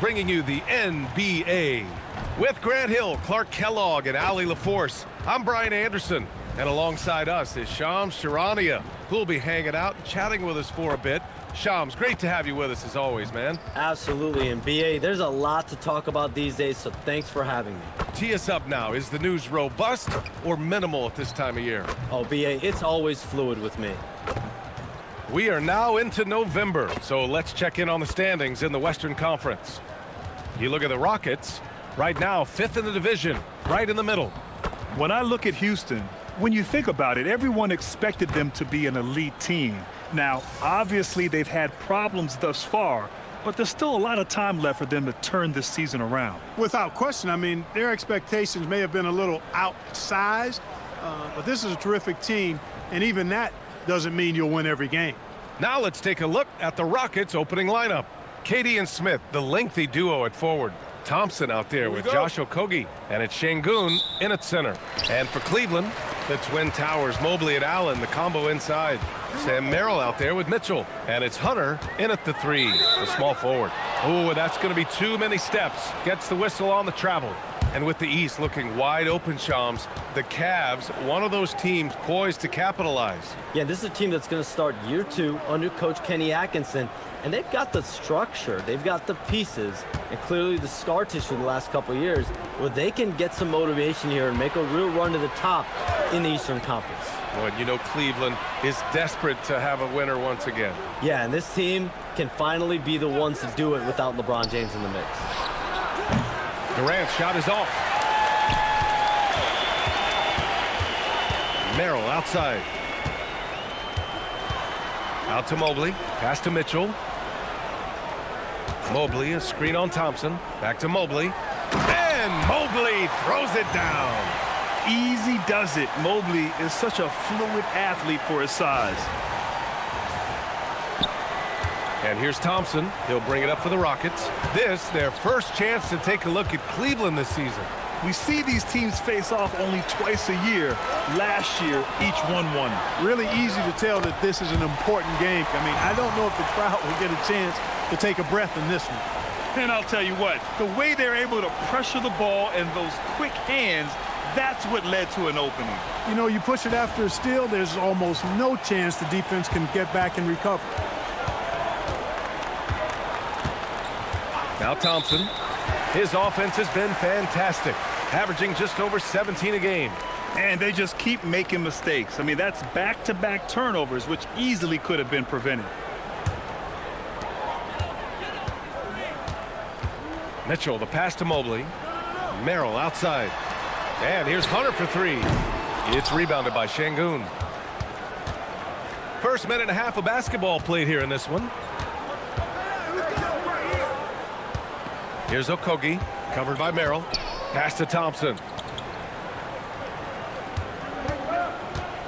bringing you the NBA. With Grant Hill, Clark Kellogg, and Ali LaForce, I'm Brian Anderson. And alongside us is Shams Charania, who will be hanging out and chatting with us for a bit. Shams, great to have you with us as always, man. Absolutely, and BA, there's a lot to talk about these days, so thanks for having me. Tee us up now. Is the news robust or minimal at this time of year? Oh, BA, it's always fluid with me. We are now into November, so let's check in on the standings in the Western Conference. You look at the Rockets, right now 5th in the division, right in the middle. When I look at Houston, when you think about it, everyone expected them to be an elite team. Now, obviously, they've had problems thus far, but there's still a lot of time left for them to turn this season around. Without question, I mean, their expectations may have been a little outsized, but this is a terrific team, and even that doesn't mean you'll win every game. Now let's take a look at the Rockets' opening lineup. KD and Smith, the lengthy duo at forward. Thompson out there with Josh Okogie, and it's Sengun in at center. And for Cleveland, the Twin Towers, Mobley and Allen, the combo inside. Sam Merrill out there with Mitchell, and it's Hunter in at the 3, the small forward. Oh, that's going to be too many steps. Gets the whistle on the travel. And with the East looking wide open, Shams, the Cavs, one of those teams poised to capitalize. Yeah, this is a team that's going to start year 2 under Coach Kenny Atkinson, and they've got the structure, they've got the pieces, and clearly the scar tissue the last couple of years, where they can get some motivation here and make a real run to the top in the Eastern Conference. Well, you know Cleveland is desperate to have a winner once again. Yeah, and this team can finally be the ones to do it without LeBron James in the mix. Durant shot is off. Merrill outside. Out to Mobley. Pass to Mitchell. Mobley, a screen on Thompson. Back to Mobley. And Mobley throws it down. Easy does it. Mobley is such a fluid athlete for his size. And here's Thompson. He'll bring it up for the Rockets. This, their first chance to take a look at Cleveland this season. We see these teams face off only twice a year. Last year, each won one. Really easy to tell that this is an important game. I mean, I don't know if the crowd will get a chance to take a breath in this one. And I'll tell you what, the way they're able to pressure the ball and those quick hands, that's what led to an opening. You know, you push it after a steal, there's almost no chance the defense can get back and recover. Now Thompson. His offense has been fantastic, averaging just over 17 a game. And they just keep making mistakes. I mean, that's back-to-back turnovers, which easily could have been prevented. Mitchell, the pass to Mobley. Merrill outside. And here's Hunter for 3. It's rebounded by Sengun. First minute and a half of basketball played here in this one. Here's Okogie, covered by Merrill. Pass to Thompson.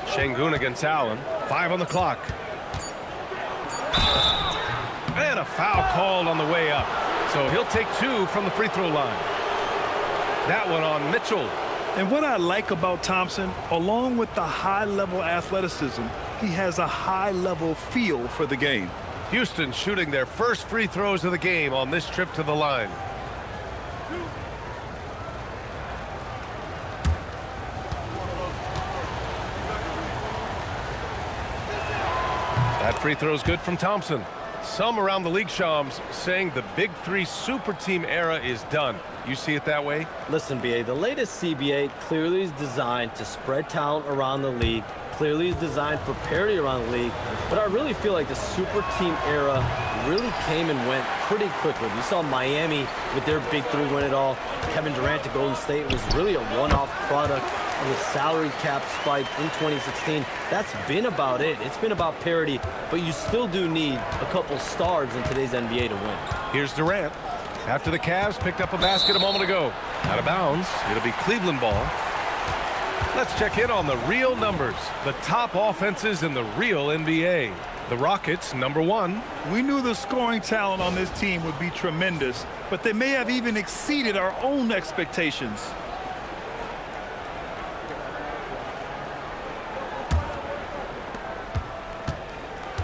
Sengun against Allen. 5 on the clock. And a foul called on the way up. So he'll take 2 from the free throw line. That one on Mitchell. And what I like about Thompson, along with the high-level athleticism, he has a high-level feel for the game. Houston shooting their first free throws of the game on this trip to the line. That free throw is good from Thompson. Some around the league, Shams, saying the Big 3 super team era is done. You see it that way? Listen, BA, the latest CBA clearly is designed to spread talent around the league, clearly is designed for parity around the league, but I really feel like the super team era really came and went pretty quickly. We saw Miami with their Big 3 win it all. Kevin Durant to Golden State was really a one-off product of the salary cap spike in 2016. That's been about it. It's been about parity, but you still do need a couple stars in today's NBA to win. Here's Durant. After the Cavs picked up a basket a moment ago. Out of bounds. It'll be Cleveland ball. Let's check in on the real numbers. The top offenses in the real NBA. The Rockets, number 1. We knew the scoring talent on this team would be tremendous, but they may have even exceeded our own expectations.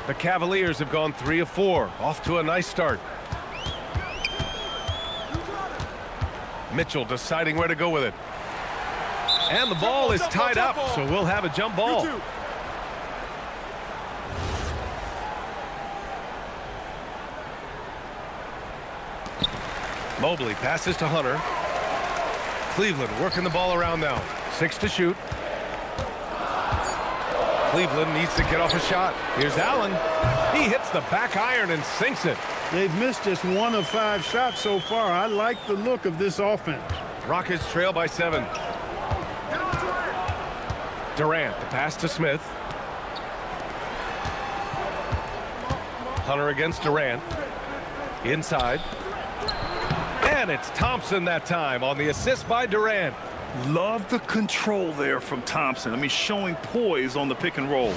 The Cavaliers have gone 3 of 4, off to a nice start. Mitchell deciding where to go with it. And the ball is tied up, so we'll have a jump ball. Mobley passes to Hunter. Cleveland working the ball around now. 6 to shoot. Cleveland needs to get off a shot. Here's Allen. He hits the back iron and sinks it. They've missed just 1 of 5 shots so far. I like the look of this offense. Rockets trail by 7. Durant, the pass to Smith. Hunter against Durant. Inside. And it's Thompson that time on the assist by Durant. Love the control there from Thompson. I mean, showing poise on the pick and roll.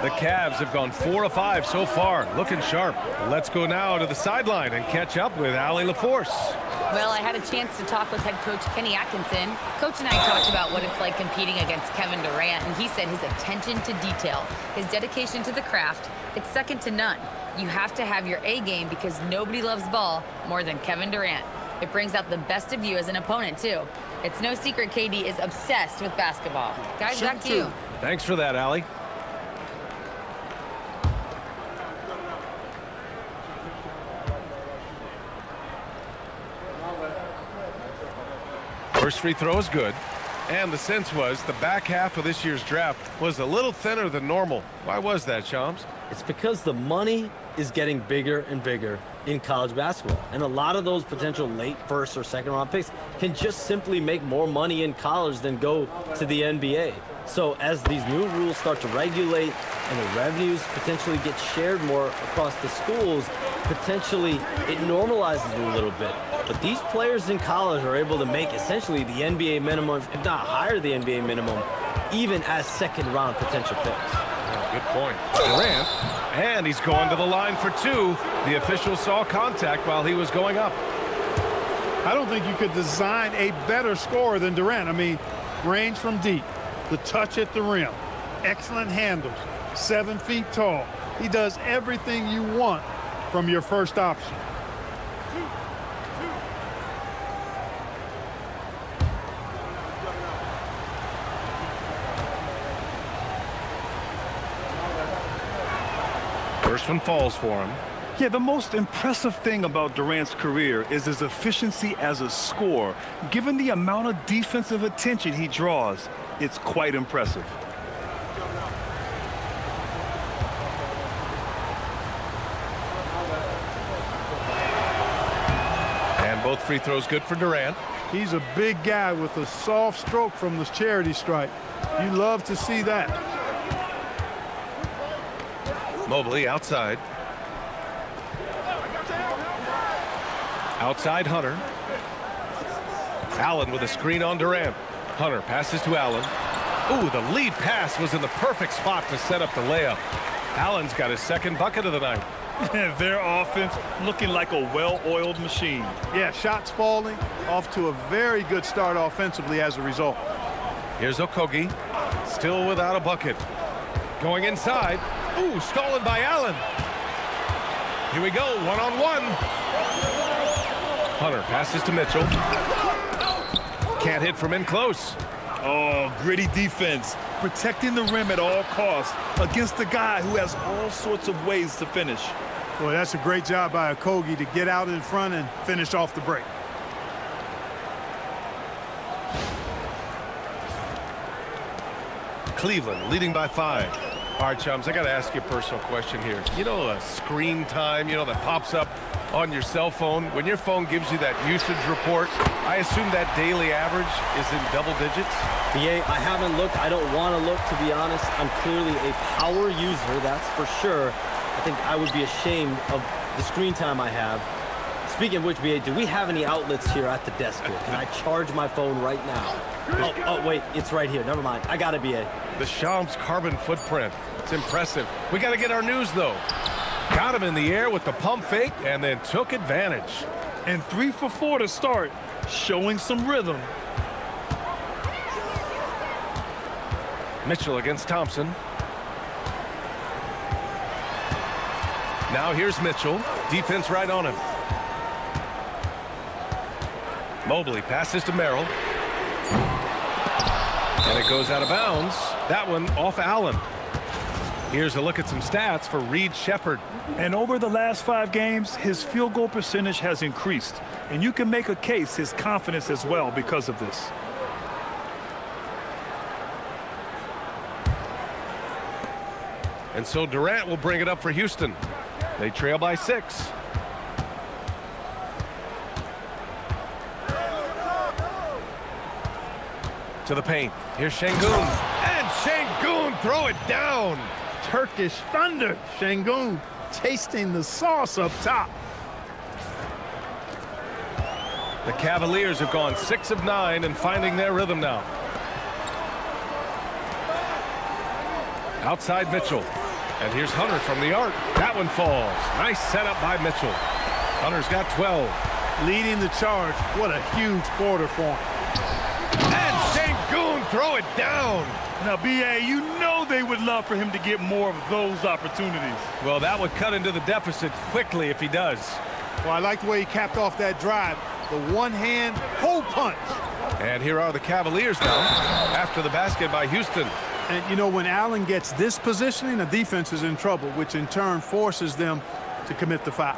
The Cavs have gone 4 of 5 so far, looking sharp. Let's go now to the sideline and catch up with Allie LaForce. Well, I had a chance to talk with head coach Kenny Atkinson. Coach and I talked about what it's like competing against Kevin Durant, and he said his attention to detail, his dedication to the craft, it's second to none. You have to have your A game because nobody loves ball more than Kevin Durant. It brings out the best of you as an opponent, too. It's no secret KD is obsessed with basketball. Guys, back to you. Thanks for that, Allie. First free throw is good. And the sense was the back half of this year's draft was a little thinner than normal. Why was that, Shams? It's because the money is getting bigger and bigger in college basketball. And a lot of those potential late first or second round picks can just simply make more money in college than go to the NBA. So as these new rules start to regulate and the revenues potentially get shared more across the schools, potentially it normalizes it a little bit. But these players in college are able to make essentially the NBA minimum, if not higher the NBA minimum, even as second round potential picks. Yeah, good point. Durant, and he's going to the line for 2. The official saw contact while he was going up. I don't think you could design a better scorer than Durant. I mean, range from deep, the touch at the rim, excellent handles, 7 feet tall. He does everything you want from your first option. First one falls for him. Yeah, the most impressive thing about Durant's career is his efficiency as a scorer. Given the amount of defensive attention he draws, it's quite impressive. And both free throws good for Durant. He's a big guy with a soft stroke from the charity stripe. You love to see that. Mobley outside. Outside Hunter. Allen with a screen on Durant. Hunter passes to Allen. Ooh, the lead pass was in the perfect spot to set up the layup. Allen's got his second bucket of the night. Their offense looking like a well-oiled machine. Yeah, shots falling, off to a very good start offensively as a result. Here's Okogie, still without a bucket. Going inside. Ooh, stolen by Allen. Here we go, one-on-one. Hunter passes to Mitchell. Can't hit from in close. Oh, gritty defense, protecting the rim at all costs against a guy who has all sorts of ways to finish. Boy, that's a great job by Okogie to get out in front and finish off the break. Cleveland leading by 5. All right, chums, I got to ask you a personal question here. You know, screen time, that pops up on your cell phone. When your phone gives you that usage report, I assume that daily average is in double digits? BA, I haven't looked. I don't want to look, to be honest. I'm clearly a power user, that's for sure. I think I would be ashamed of the screen time I have. Speaking of which, BA, do we have any outlets here at the desk here? Can I charge my phone right now? Oh, wait, it's right here. Never mind. I got it, BA. The Shams carbon footprint. It's impressive. We got to get our news, though. Got him in the air with the pump fake and then took advantage. And 3 for 4 to start, showing some rhythm. Mitchell against Thompson. Now here's Mitchell. Defense right on him. Mobley passes to Merrill. And it goes out of bounds. That one off Allen. Here's a look at some stats for Reed Shepherd. And over the last 5 games, his field goal percentage has increased. And you can make a case his confidence as well because of this. And so Durant will bring it up for Houston. They trail by 6. To the paint. Here's Sengun. And Sengun throw it down. Turkish thunder. Sengun tasting the sauce up top. The Cavaliers have gone 6 of 9 and finding their rhythm now. Outside Mitchell. And here's Hunter from the arc. That one falls. Nice setup by Mitchell. Hunter's got 12. Leading the charge. What a huge quarter for him. And Sengun throw it down. Now, B.A., you know they would love for him to get more of those opportunities. Well, that would cut into the deficit quickly if he does. Well, I like the way he capped off that drive. The one-hand hole punch. And here are the Cavaliers now after the basket by Houston. And, you know, when Allen gets this positioning, the defense is in trouble, which in turn forces them to commit the foul.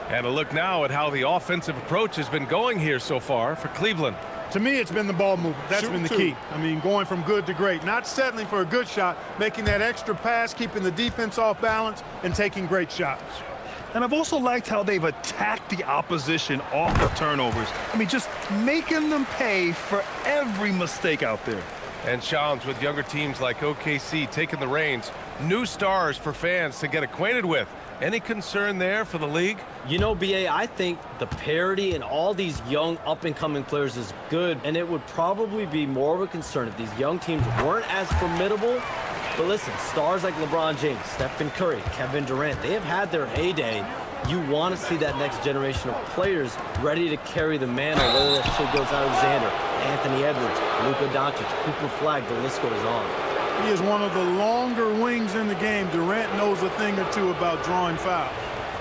And a look now at how the offensive approach has been going here so far for Cleveland. To me, it's been the ball movement. That's been the key. I mean, going from good to great. Not settling for a good shot, making that extra pass, keeping the defense off balance, and taking great shots. And I've also liked how they've attacked the opposition off the turnovers. I mean, just making them pay for every mistake out there. And Shams, with younger teams like OKC taking the reins, new stars for fans to get acquainted with. Any concern there for the league? You know, B.A., I think the parity in all these young up-and-coming players is good, and it would probably be more of a concern if these young teams weren't as formidable. But listen, stars like LeBron James, Stephen Curry, Kevin Durant, they have had their heyday. You want to see that next generation of players ready to carry the mantle, whether that shit goes Alexander, Anthony Edwards, Luka Doncic, Cooper Flag, the list goes on. He is one of the longer wings in the game. Durant knows a thing or two about drawing fouls.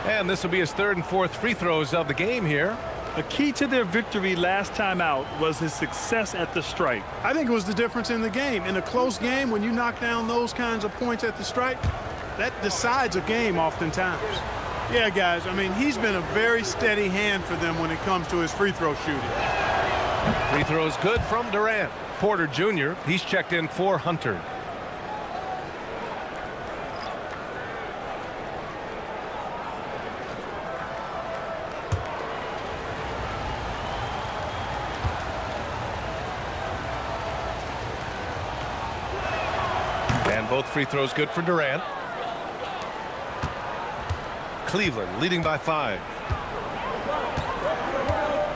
And this will be his 3rd and 4th free throws of the game here. A key to their victory last time out was his success at the stripe. I think it was the difference in the game. In a close game, when you knock down those kinds of points at the stripe, that decides a game oftentimes. Yeah, guys, I mean, he's been a very steady hand for them when it comes to his free throw shooting. Free throws good from Durant. Porter Jr., he's checked in for Hunter. And both free throws good for Durant. Cleveland leading by 5.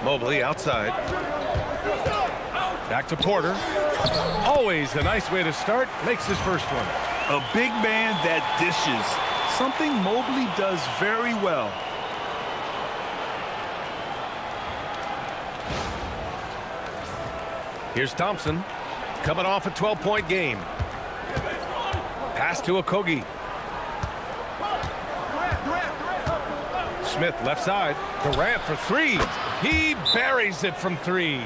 Mobley outside. Back to Porter. Always a nice way to start. Makes his first one. A big man that dishes. Something Mobley does very well. Here's Thompson. Coming off a 12-point game. Pass to Okogie. Smith left side. Durant for 3. He buries it from 3.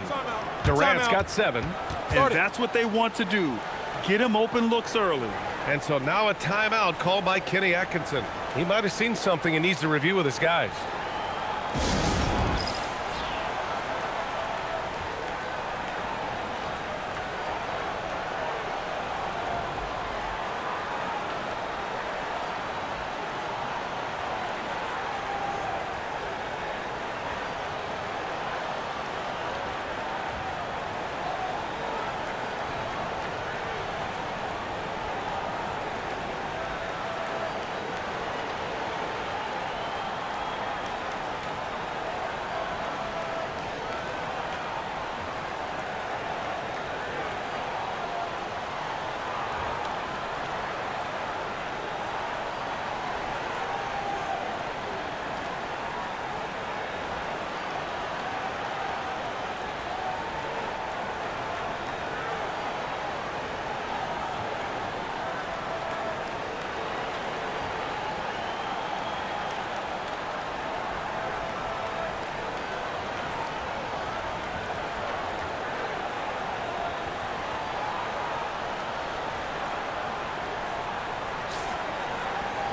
Durant's got 7. And that's what they want to do. Get him open looks early. And so now a timeout called by Kenny Atkinson. He might have seen something and needs to review with his guys.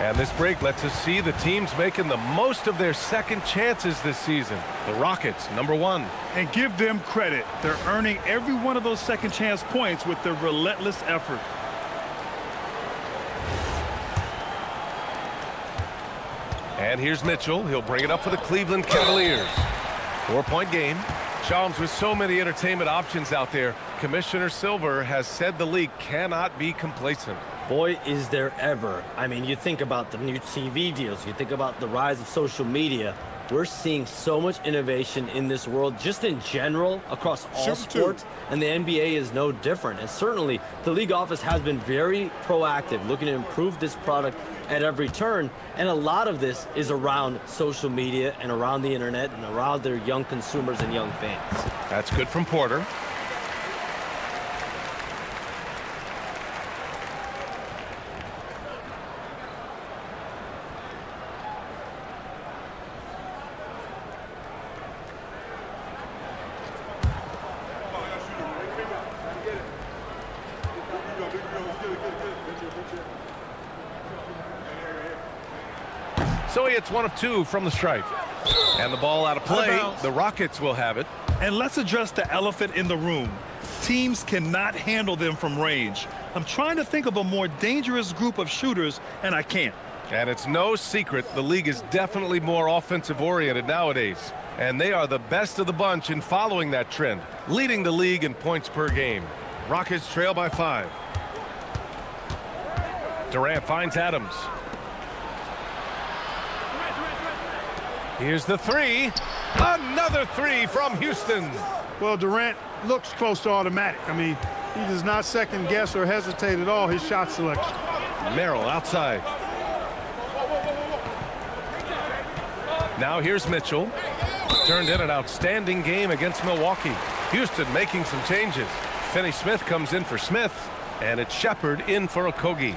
And this break lets us see the teams making the most of their second chances this season. The Rockets, number 1. And give them credit. They're earning every one of those second chance points with their relentless effort. And here's Mitchell. He'll bring it up for the Cleveland Cavaliers. 4-point game. Shams, with so many entertainment options out there, Commissioner Silver has said the league cannot be complacent. Boy, is there ever. I mean, you think about the new TV deals, you think about the rise of social media. We're seeing so much innovation in this world, just in general, across all sports, and the NBA is no different. And certainly, the league office has been very proactive, looking to improve this product at every turn, and a lot of this is around social media and around the internet and around their young consumers and young fans. That's good from Porter. So he hits 1 of 2 from the stripe. And the ball out of play. The Rockets will have it. And let's address the elephant in the room. Teams cannot handle them from range. I'm trying to think of a more dangerous group of shooters, and I can't. And it's no secret the league is definitely more offensive-oriented nowadays. And they are the best of the bunch in following that trend, leading the league in points per game. Rockets trail by 5. Durant finds Adams. Here's the 3. Another 3 from Houston. Well, Durant looks close to automatic. I mean, he does not second guess or hesitate at all his shot selection. Merrill outside. Now here's Mitchell. Turned in an outstanding game against Milwaukee. Houston making some changes. Finney Smith comes in for Smith. And it's Shepard in for Okogie.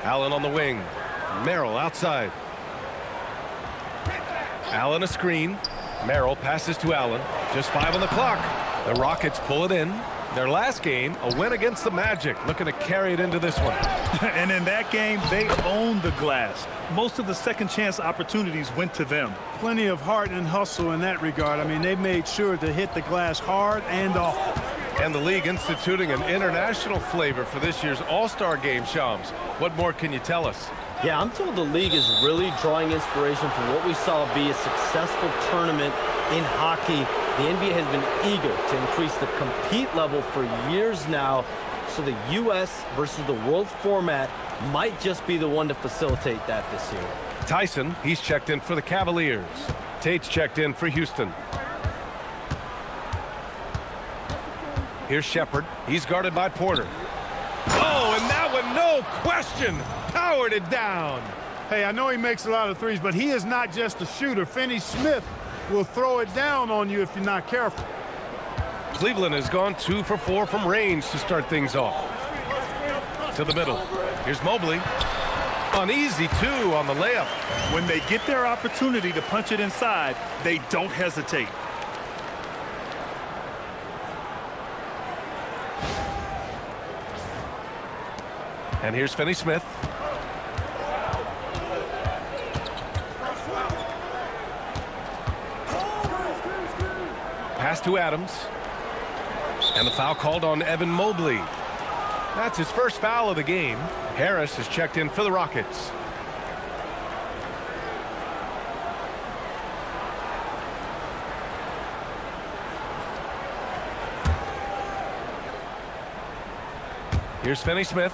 Allen on the wing. Merrill outside. Allen a screen. Merrill passes to Allen. Just 5 on the clock. The Rockets pull it in. Their last game, a win against the Magic. Looking to carry it into this one. And in that game, they owned the glass. Most of the second chance opportunities went to them. Plenty of heart and hustle in that regard. I mean, they made sure to hit the glass hard and often. And the league instituting an international flavor for this year's All-Star game, Shams. What more can you tell us? Yeah, I'm told the league is really drawing inspiration from what we saw be a successful tournament in hockey. The NBA has been eager to increase the compete level for years now, so the U.S. versus the world format might just be the one to facilitate that this year. Tyson, he's checked in for the Cavaliers. Tate's checked in for Houston. Here's Shepard. He's guarded by Porter. Oh, and that one, no question, powered it down. Hey, I know he makes a lot of threes, but he is not just a shooter. Finney Smith will throw it down on you if you're not careful. Cleveland has gone 2 for 4 from range to start things off. To the middle. Here's Mobley. An easy 2 on the layup. When they get their opportunity to punch it inside, they don't hesitate. And here's Finney Smith. Pass to Adams. And the foul called on Evan Mobley. That's his first foul of the game. Harris is checked in for the Rockets. Here's Finney Smith.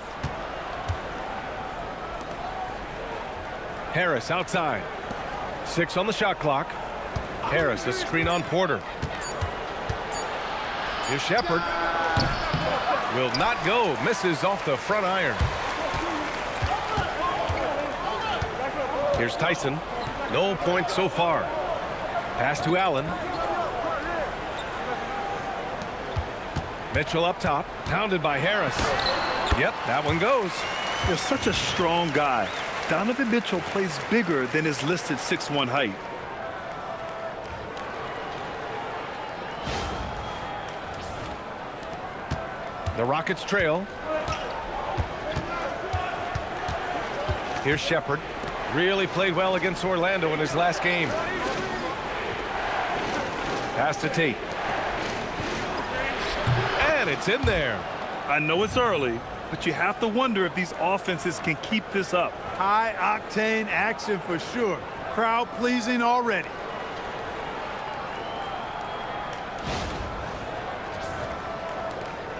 Harris outside. 6 on the shot clock. Harris, a screen on Porter. Here's Shepard. Will not go. Misses off the front iron. Here's Tyson. No points so far. Pass to Allen. Mitchell up top. Pounded by Harris. Yep, that one goes. You're such a strong guy. Donovan Mitchell plays bigger than his listed 6'1" height. The Rockets trail. Here's Shepherd. Really played well against Orlando in his last game. Pass to Tate. And it's in there. I know it's early, but you have to wonder if these offenses can keep this up. High-octane action for sure. Crowd-pleasing already.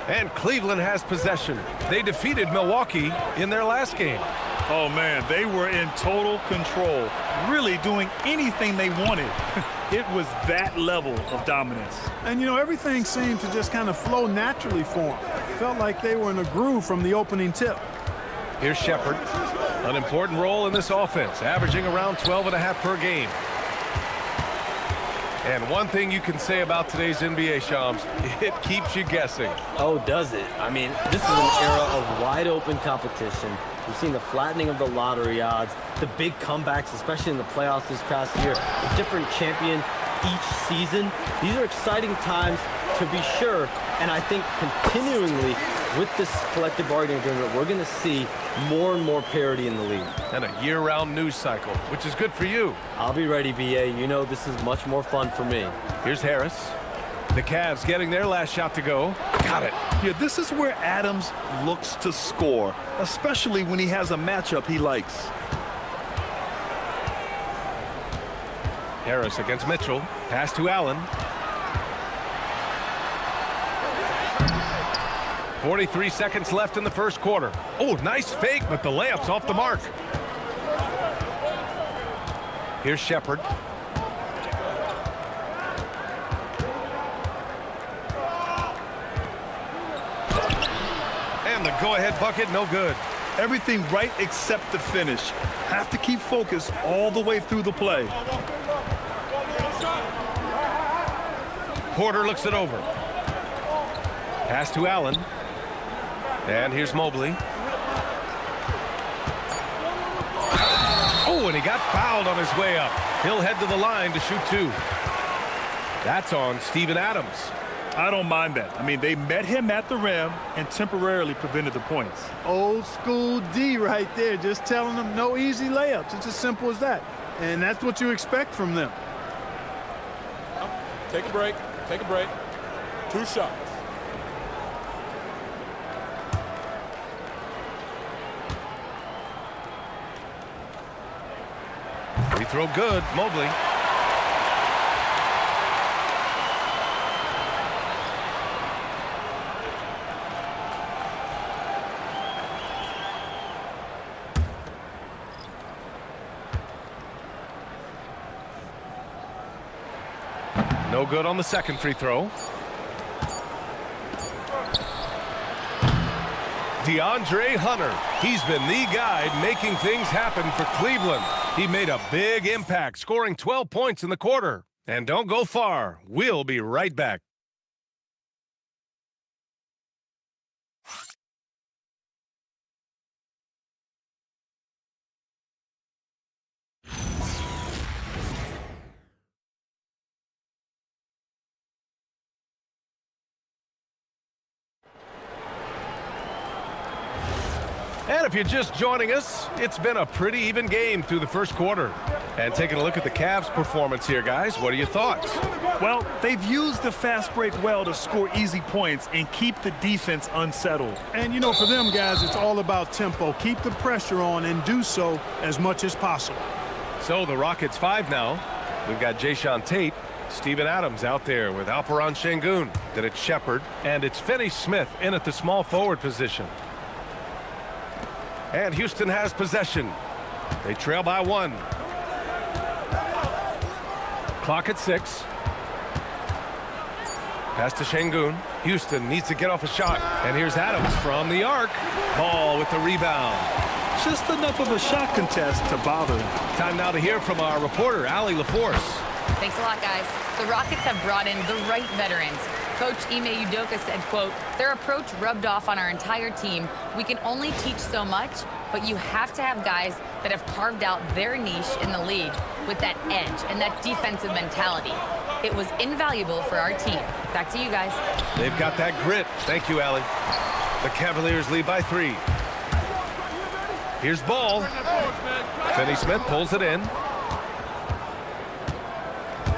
And Cleveland has possession. They defeated Milwaukee in their last game. Oh, man, they were in total control, really doing anything they wanted. It was that level of dominance. And, you know, everything seemed to just kind of flow naturally for them. Felt like they were in a groove from the opening tip. Here's Shepherd. An important role in this offense, averaging around 12.5 per game. And one thing you can say about today's NBA, Shams, it keeps you guessing. Oh, does it? I mean, this is an era of wide-open competition. We've seen the flattening of the lottery odds, the big comebacks, especially in the playoffs this past year, a different champion each season. These are exciting times to be sure, and I think continually with this collective bargaining agreement, we're going to see more and more parity in the league. And a year-round news cycle, which is good for you. I'll be ready, BA. You know this is much more fun for me. Here's Harris. The Cavs getting their last shot to go. Got it. Yeah, this is where Adams looks to score, especially when he has a matchup he likes. Harris against Mitchell. Pass to Allen. 43 seconds left in the first quarter. Oh, nice fake, but the layup's off the mark. Here's Shepherd. And the go-ahead bucket, no good. Everything right except the finish. Have to keep focus all the way through the play. Porter looks it over. Pass to Allen. And here's Mobley. Oh, and he got fouled on his way up. He'll head to the line to shoot two. That's on Steven Adams. I don't mind that. I mean, they met him at the rim and temporarily prevented the points. Old school D right there, just telling them no easy layups. It's as simple as that. And that's what you expect from them. Take a break. Take a break. 2 shots. Free throw good. Mobley. No good on the second free throw. DeAndre Hunter. He's been the guy making things happen for Cleveland. He made a big impact, scoring 12 points in the quarter. And don't go far. We'll be right back. And if you're just joining us, it's been a pretty even game through the first quarter. And taking a look at the Cavs' performance here, guys, what are your thoughts? Well, they've used the fast break well to score easy points and keep the defense unsettled. And, you know, for them, guys, it's all about tempo. Keep the pressure on and do so as much as possible. So the Rockets 5 now. We've got Jayshawn Tate, Steven Adams out there with Alperen Sengun. Then it's Shepherd, and it's Finney-Smith in at the small forward position. And Houston has possession. They trail by 1. Clock at 6. Pass to Sengun. Houston needs to get off a shot. And here's Adams from the arc. Ball with the rebound. Just enough of a shot contest to bother him. Time now to hear from our reporter, Allie LaForce. Thanks a lot, guys. The Rockets have brought in the right veterans. Coach Ime Udoka said, quote, "Their approach rubbed off on our entire team. We can only teach so much, but you have to have guys that have carved out their niche in the league with that edge and that defensive mentality. It was invaluable for our team. Back to you guys. They've got that grit. Thank you, Allie. The Cavaliers lead by 3. Here's ball. Finney-Smith pulls it in.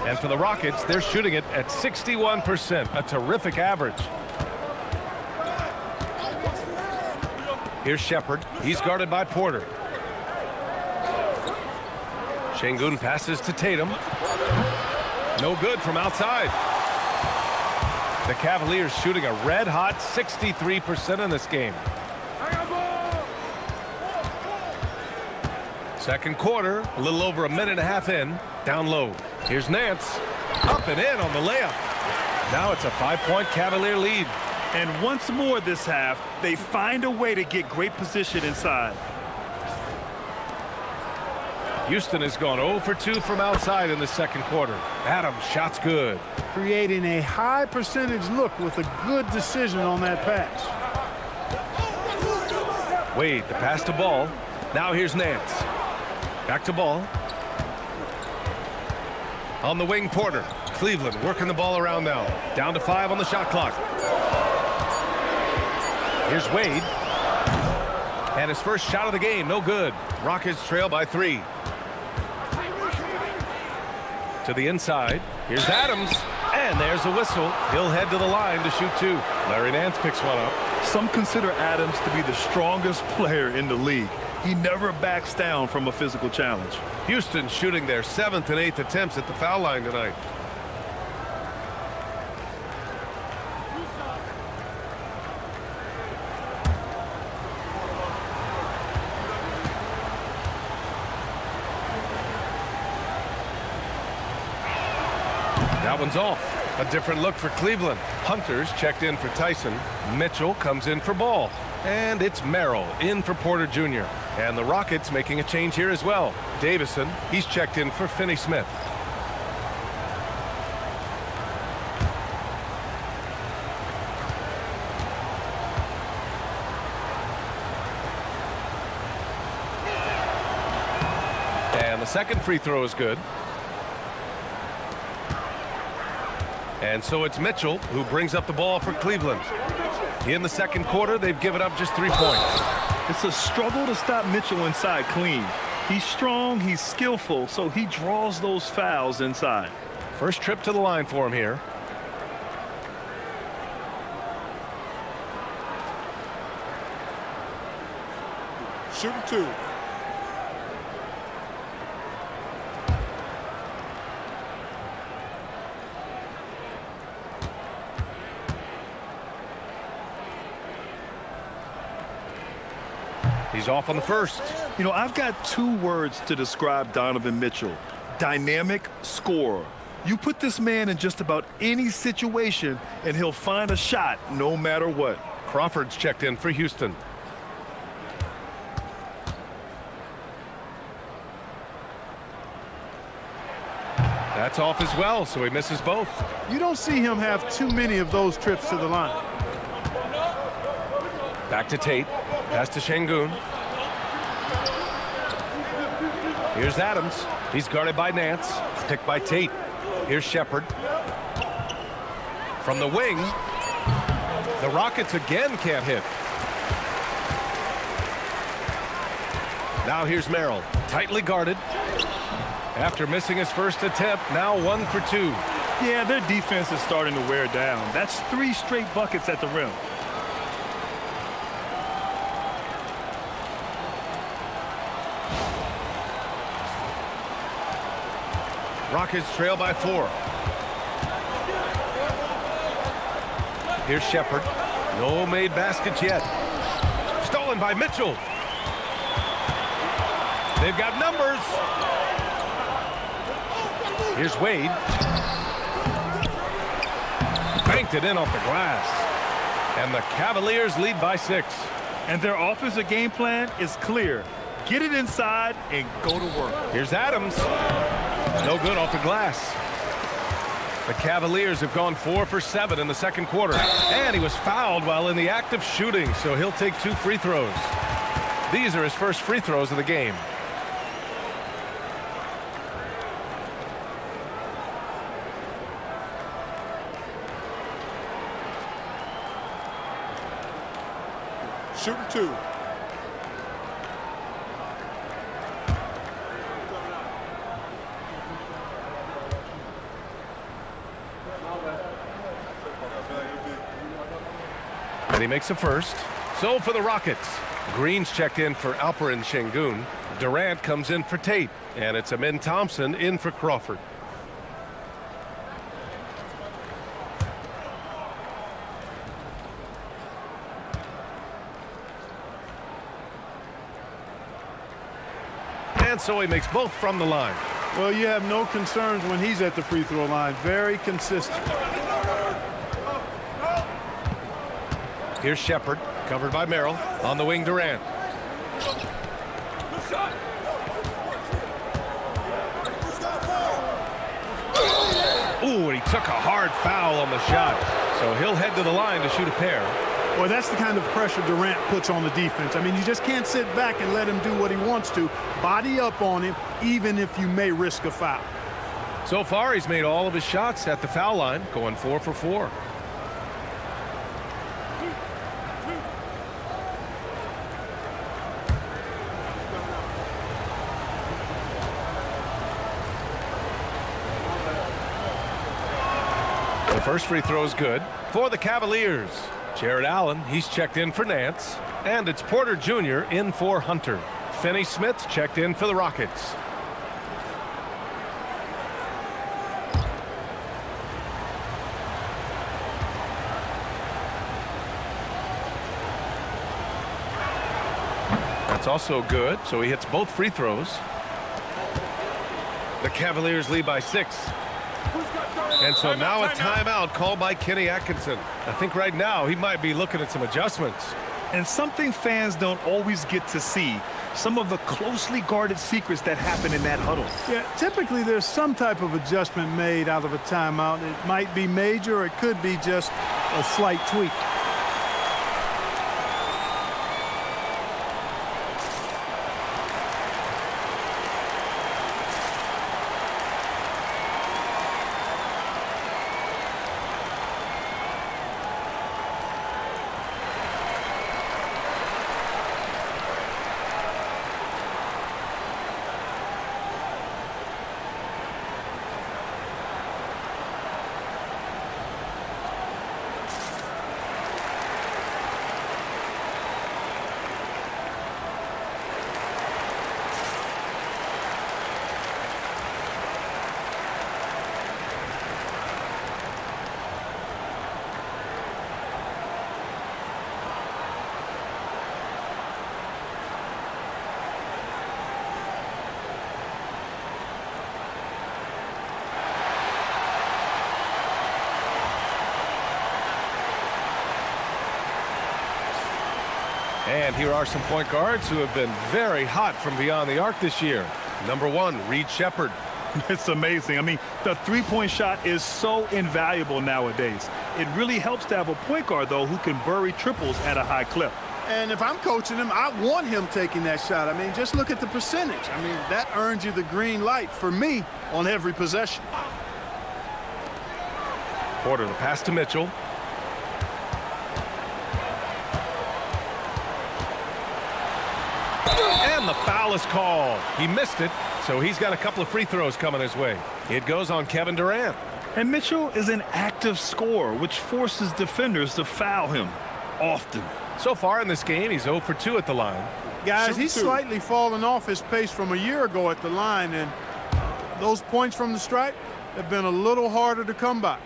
And for the Rockets, they're shooting it at 61%, a terrific average. Here's Shepherd. He's guarded by Porter. Sengun passes to Tatum. No good from outside. The Cavaliers shooting a red-hot 63% in this game. Second quarter, a little over a minute and a half in. Down low. Here's Nance. Up and in on the layup. Now it's a 5-point Cavalier lead. And once more this half, they find a way to get great position inside. Houston has gone 0 for 2 from outside in the second quarter. Adams, shot's good. Creating a high percentage look with a good decision on that pass. Wade, the pass to Ball. Now here's Nance. Back to Ball. On the wing, Porter. Cleveland working the ball around now. Down to 5 on the shot clock. Here's Wade. And his first shot of the game, no good. Rockets trail by 3. To the inside. Here's Adams. And there's a whistle. He'll head to the line to shoot 2. Larry Nance picks one up. Some consider Adams to be the strongest player in the league. He never backs down from a physical challenge. Houston shooting their 7th and 8th attempts at the foul line tonight. That one's off. A different look for Cleveland. Hunter's checked in for Tyson. Mitchell comes in for Ball. And it's Merrill in for Porter Jr. And the Rockets making a change here as well. Davison, he's checked in for Finney-Smith. And the second free throw is good. And so it's Mitchell who brings up the ball for Cleveland. In the second quarter, they've given up just 3 points. It's a struggle to stop Mitchell inside clean. He's strong, he's skillful, so he draws those fouls inside. First trip to the line for him here. Shooting 2. He's off on the first. You know, I've got 2 words to describe Donovan Mitchell. Dynamic scorer. You put this man in just about any situation, and he'll find a shot no matter what. Crawford's checked in for Houston. That's off as well, so he misses both. You don't see him have too many of those trips to the line. Back to Tate. Pass to Sengun. Here's Adams. He's guarded by Nance. Picked by Tate. Here's Shepherd. From the wing, the Rockets again can't hit. Now here's Merrill. Tightly guarded. After missing his first attempt, now 1 for 2. Yeah, their defense is starting to wear down. That's 3 straight buckets at the rim. Rockets trail by 4. Here's Shepherd. No made baskets yet. Stolen by Mitchell. They've got numbers. Here's Wade. Banked it in off the glass. And the Cavaliers lead by 6. And their offensive game plan is clear. Get it inside and go to work. Here's Adams. No good off the glass. The Cavaliers have gone 4 for 7 in the second quarter. And he was fouled while in the act of shooting, so he'll take 2 free throws. These are his first free throws of the game. Shooting 2. And he makes a first. So for the Rockets, Green's checked in for Alperen Sengun. Durant comes in for Tate. And it's Amin Thompson in for Crawford. And so he makes both from the line. Well, you have no concerns when he's at the free throw line. Very consistent. Here's Shepard, covered by Merrill. On the wing, Durant. Ooh, and he took a hard foul on the shot. So he'll head to the line to shoot a pair. Well, that's the kind of pressure Durant puts on the defense. I mean, you just can't sit back and let him do what he wants to. Body up on him, even if you may risk a foul. So far, he's made all of his shots at the foul line, going 4 for 4. The first free throw is good for the Cavaliers. Jared Allen, he's checked in for Nance. And it's Porter Jr. in for Hunter. Finney Smith's checked in for the Rockets. That's also good, so he hits both free throws. The Cavaliers lead by 6. And so now a timeout called by Kenny Atkinson. I think right now he might be looking at some adjustments. And something fans don't always get to see, some of the closely guarded secrets that happen in that huddle. Yeah, typically there's some type of adjustment made out of a timeout. It might be major, or it could be just a slight tweak. And here are some point guards who have been very hot from beyond the arc this year. Number 1, Reed Shepard. It's amazing. I mean, the three-point shot is so invaluable nowadays. It really helps to have a point guard, though, who can bury triples at a high clip. And if I'm coaching him, I want him taking that shot. I mean, just look at the percentage. I mean, that earns you the green light for me on every possession. Porter, the pass to Mitchell. And the foul is called. He missed it, so he's got a couple of free throws coming his way. It goes on Kevin Durant. And Mitchell is an active scorer, which forces defenders to foul him often. So far in this game, he's 0 for 2 at the line. Guys, he's slightly fallen off his pace from a year ago at the line, and those points from the stripe have been a little harder to come by.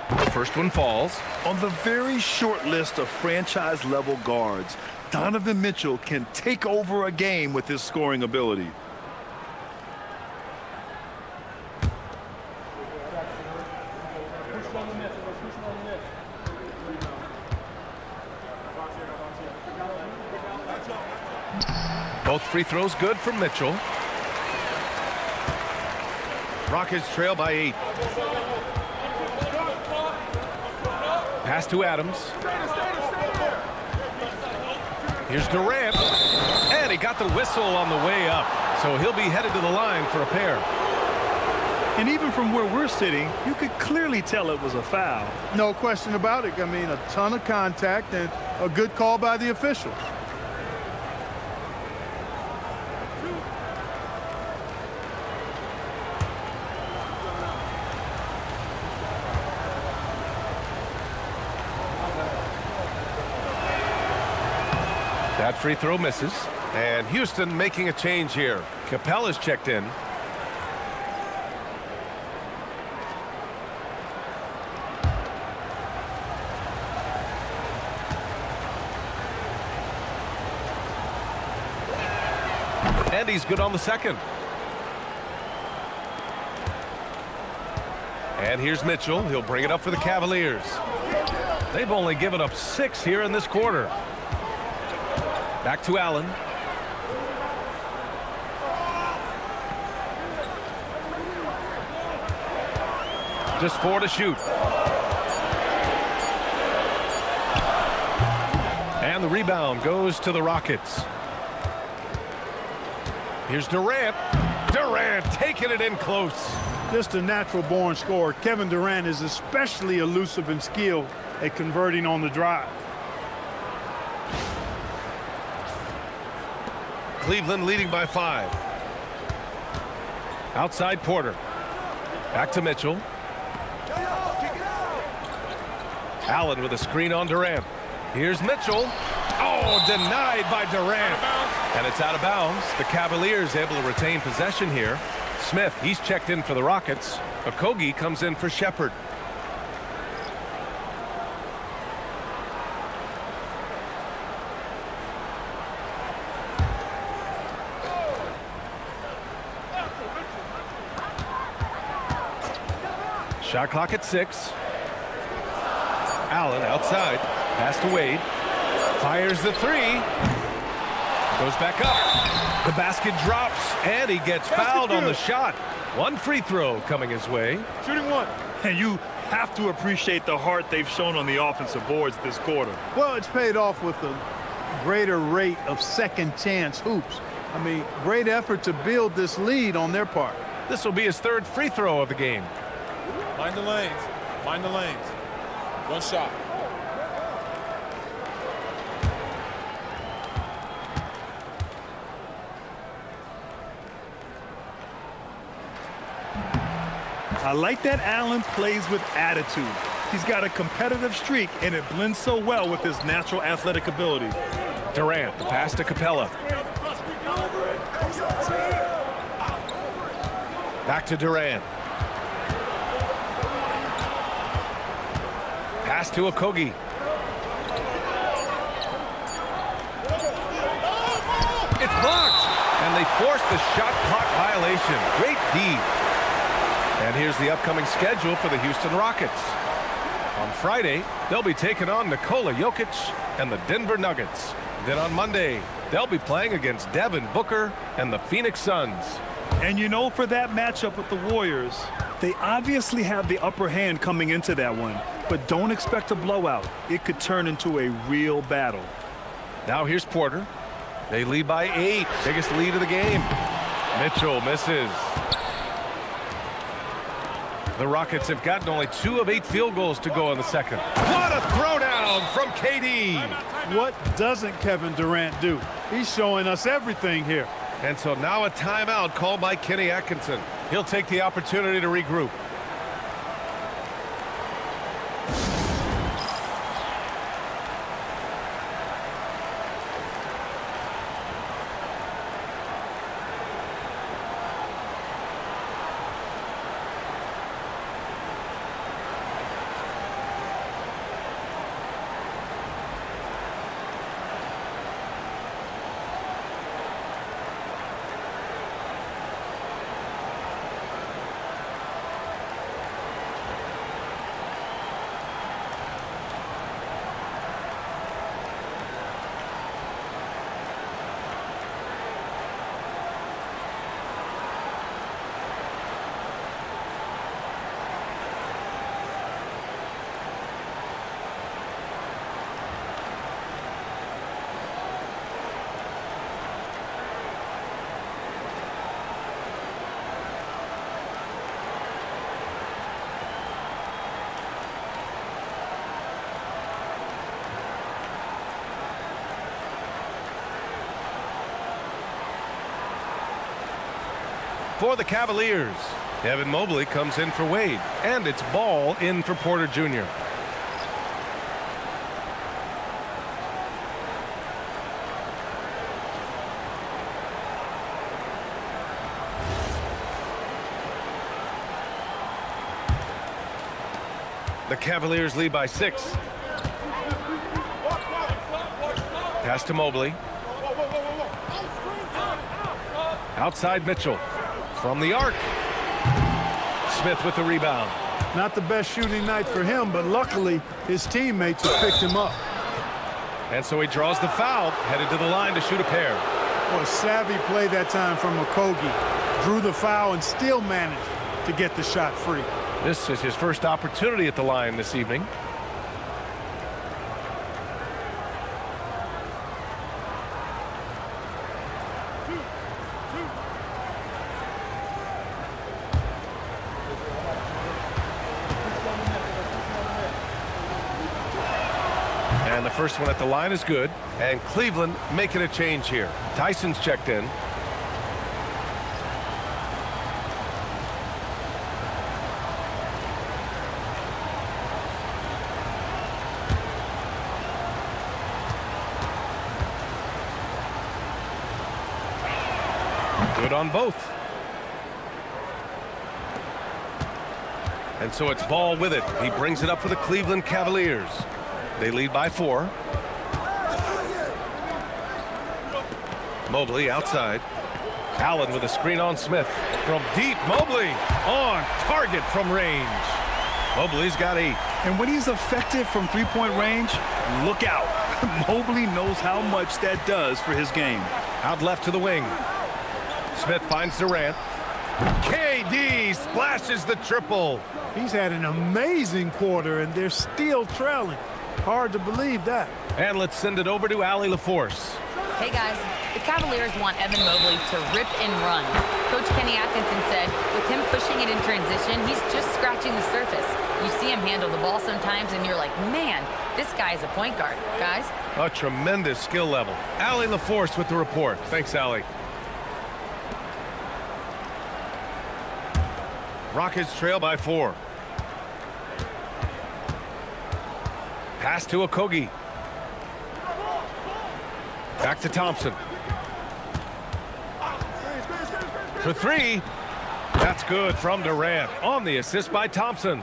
The first one falls. On the very short list of franchise-level guards, Donovan Mitchell can take over a game with his scoring ability. Both free throws good for Mitchell. Rockets trail by 8. Pass to Adams. Here's Durant. And he got the whistle on the way up. So he'll be headed to the line for a pair. And even from where we're sitting, you could clearly tell it was a foul. No question about it. I mean, a ton of contact and a good call by the officials. That free throw misses. And Houston making a change here. Capella's checked in. And he's good on the second. And here's Mitchell. He'll bring it up for the Cavaliers. They've only given up 6 here in this quarter. Back to Allen. Just 4 to shoot. And the rebound goes to the Rockets. Here's Durant. Durant taking it in close. Just a natural-born scorer. Kevin Durant is especially elusive and skilled at converting on the drive. Cleveland leading by 5. Outside Porter. Back to Mitchell. Allen with a screen on Durant. Here's Mitchell. Oh, denied by Durant. And it's out of bounds. The Cavaliers able to retain possession here. Smith, he's checked in for the Rockets. Okogie comes in for Shepherd. Shot clock at 6. Allen outside. Pass to Wade. Fires the 3. Goes back up. The basket drops, and he gets fouled on the shot. 1 free throw coming his way. Shooting 1. And you have to appreciate the heart they've shown on the offensive boards this quarter. Well, it's paid off with a greater rate of second chance hoops. I mean, great effort to build this lead on their part. This will be his 3rd free throw of the game. Mind the lanes. Mind the lanes. 1 shot. I like that Allen plays with attitude. He's got a competitive streak, and it blends so well with his natural athletic ability. Durant, the pass to Capella. Back to Durant. Pass to Okogie. It's blocked, and they force the shot clock violation. Great D. And here's the upcoming schedule for the Houston Rockets. On Friday, they'll be taking on Nikola Jokic and the Denver Nuggets. Then on Monday, they'll be playing against Devin Booker and the Phoenix Suns. And you know, for that matchup with the Warriors, they obviously have the upper hand coming into that one, but don't expect a blowout. It could turn into a real battle. Now here's Porter. They lead by 8, biggest lead of the game. Mitchell misses. The Rockets have gotten only 2 of 8 field goals to go in the second. What a throwdown from KD. What doesn't Kevin Durant do? He's showing us everything here. And so now a timeout called by Kenny Atkinson. He'll take the opportunity to regroup. for the Cavaliers. Evan Mobley comes in for Wade, and it's ball in for Porter Jr. The Cavaliers lead by 6. Pass to Mobley. Outside Mitchell. From the arc. Smith with the rebound. Not the best shooting night for him, but luckily his teammates have picked him up. And so he draws the foul, headed to the line to shoot a pair. Well, a savvy play that time from Okogie. Drew the foul and still managed to get the shot free. This is his first opportunity at the line this evening. And the first one at the line is good. And Cleveland making a change here. Tyson's checked in. Good on both. And so it's Ball with it. He brings it up for the Cleveland Cavaliers. They lead by 4. Mobley outside. Allen with a screen on Smith. From deep, Mobley on target from range. Mobley's got 8. And when he's effective from three-point range, look out. Mobley knows how much that does for his game. Out left to the wing. Smith finds Durant. KD splashes the triple. He's had an amazing quarter, and they're still trailing. Hard to believe that. And let's send it over to Allie LaForce. Hey, guys, the Cavaliers want Evan Mobley to rip and run. Coach Kenny Atkinson said with him pushing it in transition, he's just scratching the surface. You see him handle the ball sometimes, and you're like, man, this guy is a point guard. Guys? A tremendous skill level. Allie LaForce with the report. Thanks, Allie. Rockets trail by 4. Pass to Okogie. Back to Thompson. For 3. That's good from Durant on the assist by Thompson.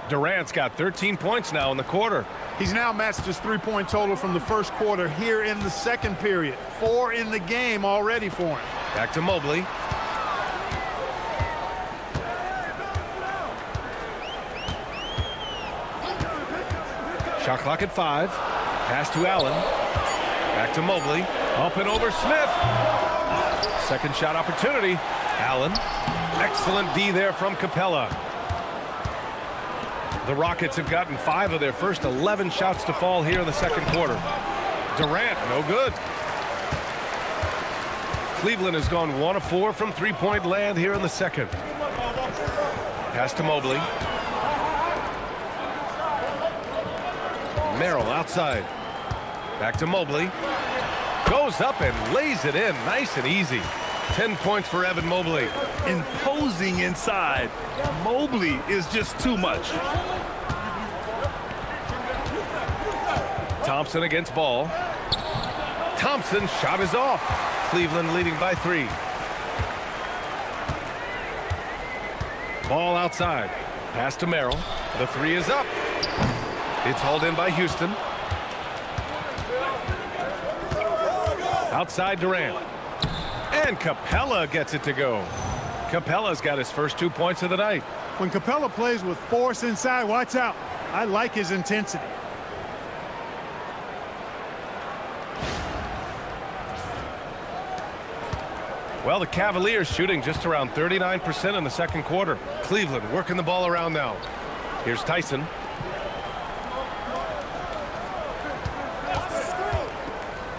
Durant's got 13 points now in the quarter. He's now matched his three-point total from the first quarter here in the second period. 4 in the game already for him. Back to Mobley. Shot clock at 5. Pass to Allen. Back to Mobley. Up and over Smith. Second shot opportunity. Allen. Excellent D there from Capella. The Rockets have gotten 5 of their first 11 shots to fall here in the second quarter. Durant, no good. Cleveland has gone 1 of 4 from three-point land here in the second. Pass to Mobley. Merrill outside. Back to Mobley. Goes up and lays it in. Nice and easy. 10 points for Evan Mobley. Imposing inside. Mobley is just too much. Thompson against Ball. Thompson's shot is off. Cleveland leading by 3. Ball outside. Pass to Merrill. The 3 is up. It's hauled in by Houston. Outside Durant. And Capella gets it to go. Capella's got his first 2 points of the night. When Capella plays with force inside, watch out. I like his intensity. Well, the Cavaliers shooting just around 39% in the second quarter. Cleveland working the ball around now. Here's Tyson.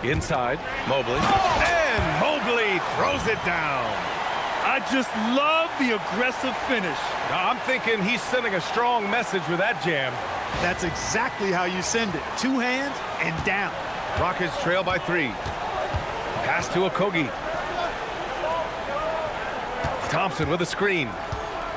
Inside, Mobley. And Mobley throws it down. I just love the aggressive finish. I'm thinking he's sending a strong message with that jam. That's exactly how you send it. 2 hands and down. Rockets trail by 3. Pass to Okogie. Thompson with a screen.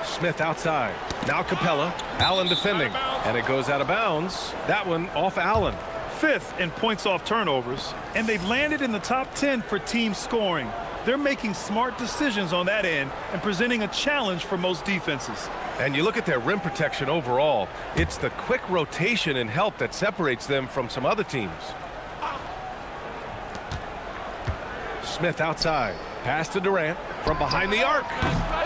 Smith outside. Now Capella. Allen defending. And it goes out of bounds. That one off Allen. 5th in points off turnovers, and they've landed in the top 10 for team scoring. They're making smart decisions on that end and presenting a challenge for most defenses. And you look at their rim protection overall, it's the quick rotation and help that separates them from some other teams. Smith outside. Pass to Durant from behind the arc.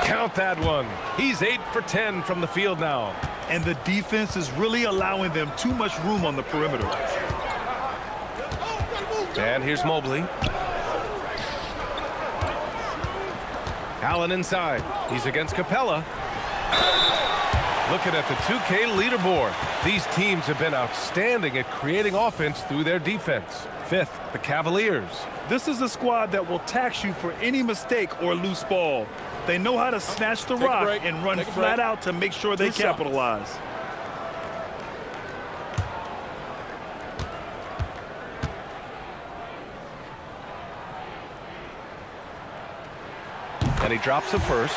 Count that one. He's 8 for 10 from the field now. And the defense is really allowing them too much room on the perimeter. And here's Mobley. Allen inside. He's against Capella. Looking at the 2K leaderboard, these teams have been outstanding at creating offense through their defense. 5th, the Cavaliers. This is a squad that will tax you for any mistake or loose ball. They know how to snatch the rock and run flat out to make sure they capitalize. And he drops it first.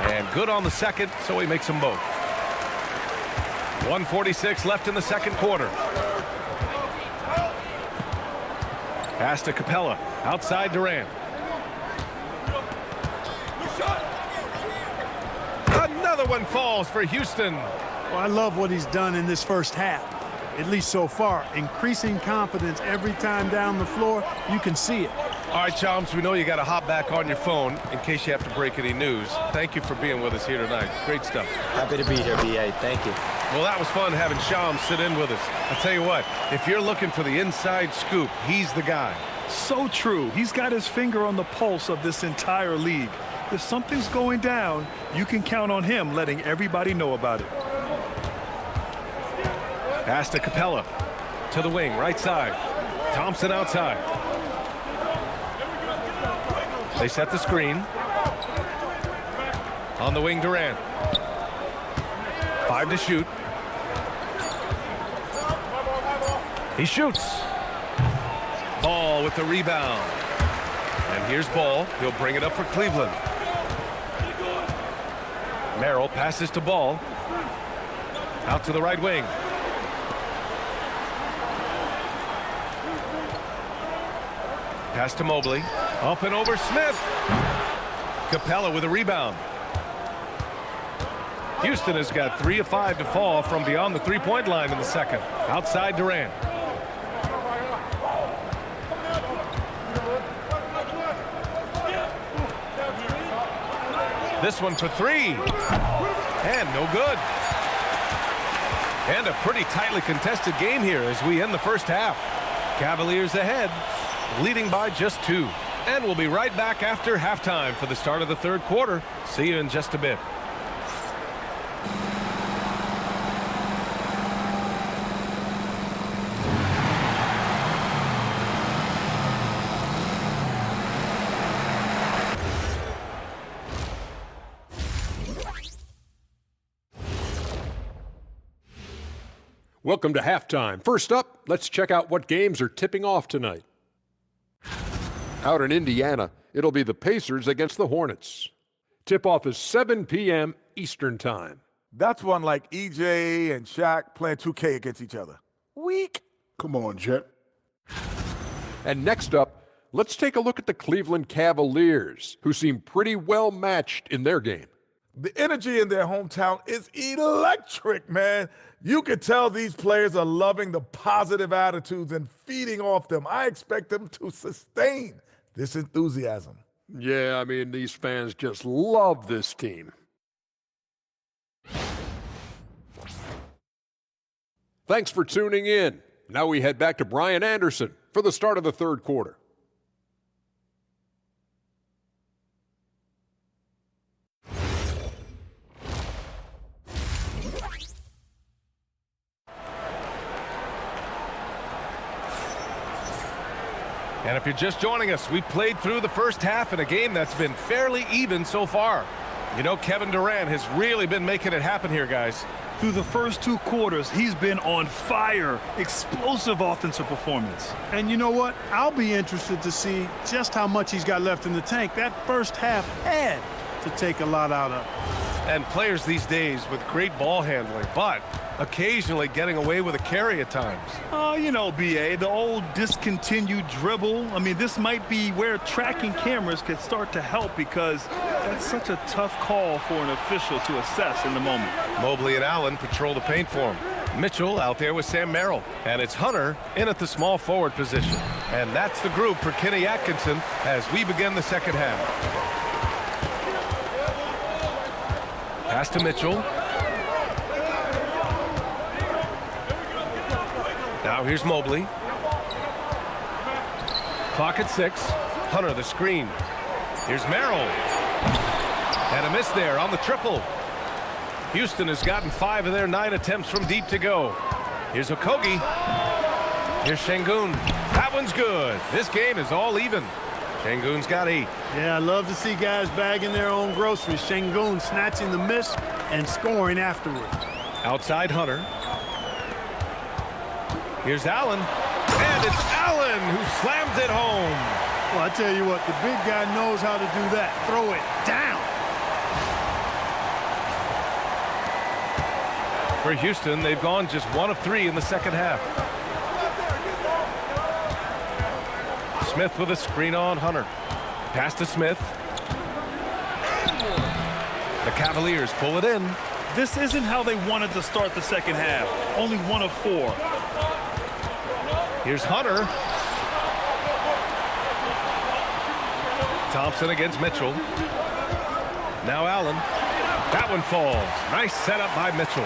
And good on the second, so he makes them both. 1:46 left in the second quarter. Pass to Capella. Outside Durant. Another one falls for Houston. Well, I love what he's done in this first half, at least so far. Increasing confidence every time down the floor. You can see it. All right, Chomps, we know you got to hop back on your phone in case you have to break any news. Thank you for being with us here tonight. Great stuff. Happy to be here, B.A. Thank you. Well, that was fun having Shams sit in with us. I tell you what, if you're looking for the inside scoop, he's the guy. So true. He's got his finger on the pulse of this entire league. If something's going down, you can count on him letting everybody know about it. Pass to Capella. To the wing, right side. Thompson outside. They set the screen. On the wing, Durant. 5 to shoot. He shoots. Ball with the rebound. And here's Ball. He'll bring it up for Cleveland. Merrill passes to Ball. Out to the right wing. Pass to Mobley. Up and over Smith. Capella with a rebound. Houston has got 3 of 5 to fall from beyond the three-point line in the second. Outside Durant. This one for 3. And no good. And a pretty tightly contested game here as we end the first half. Cavaliers ahead, leading by just 2. And we'll be right back after halftime for the start of the third quarter. See you in just a bit. Welcome to halftime. First up, let's check out what games are tipping off tonight. Out in Indiana, it'll be the Pacers against the Hornets. Tip-off is 7 p.m. Eastern Time. That's one like EJ and Shaq playing 2K against each other. Weak. Come on, Jet. And next up, let's take a look at the Cleveland Cavaliers, who seem pretty well matched in their game. The energy in their hometown is electric, man. You can tell these players are loving the positive attitudes and feeding off them. I expect them to sustain this enthusiasm. Yeah, I mean, these fans just love this team. Thanks for tuning in. Now we head back to Brian Anderson for the start of the third quarter. And if you're just joining us, we played through the first half in a game that's been fairly even so far. You know, Kevin Durant has really been making it happen here, guys. Through the first 2 quarters, he's been on fire. Explosive offensive performance. And you know what? I'll be interested to see just how much he's got left in the tank. That first half had to take a lot out of. And players these days with great ball handling, but occasionally getting away with a carry at times. Oh, you know, B.A., the old discontinued dribble. I mean, this might be where tracking cameras could start to help because that's such a tough call for an official to assess in the moment. Mobley and Allen patrol the paint for him. Mitchell out there with Sam Merrill. And it's Hunter in at the small forward position. And that's the group for Kenny Atkinson as we begin the second half. Pass to Mitchell. Now here's Mobley. Clock at 6. Hunter the screen. Here's Merrill. And a miss there on the triple. Houston has gotten 5 of their 9 attempts from deep to go. Here's Okogie. Here's Sengun. That one's good. This game is all even. Sengun's got 8. Yeah, I love to see guys bagging their own groceries. Sengun snatching the miss and scoring afterwards. Outside Hunter. Here's Allen. And it's Allen who slams it home. Well, I tell you what, the big guy knows how to do that. Throw it down. For Houston, they've gone just 1 of 3 in the second half. Smith with a screen on Hunter. Pass to Smith. The Cavaliers pull it in. This isn't how they wanted to start the second half. Only 1 of 4. Here's Hunter. Thompson against Mitchell. Now Allen. That one falls. Nice setup by Mitchell.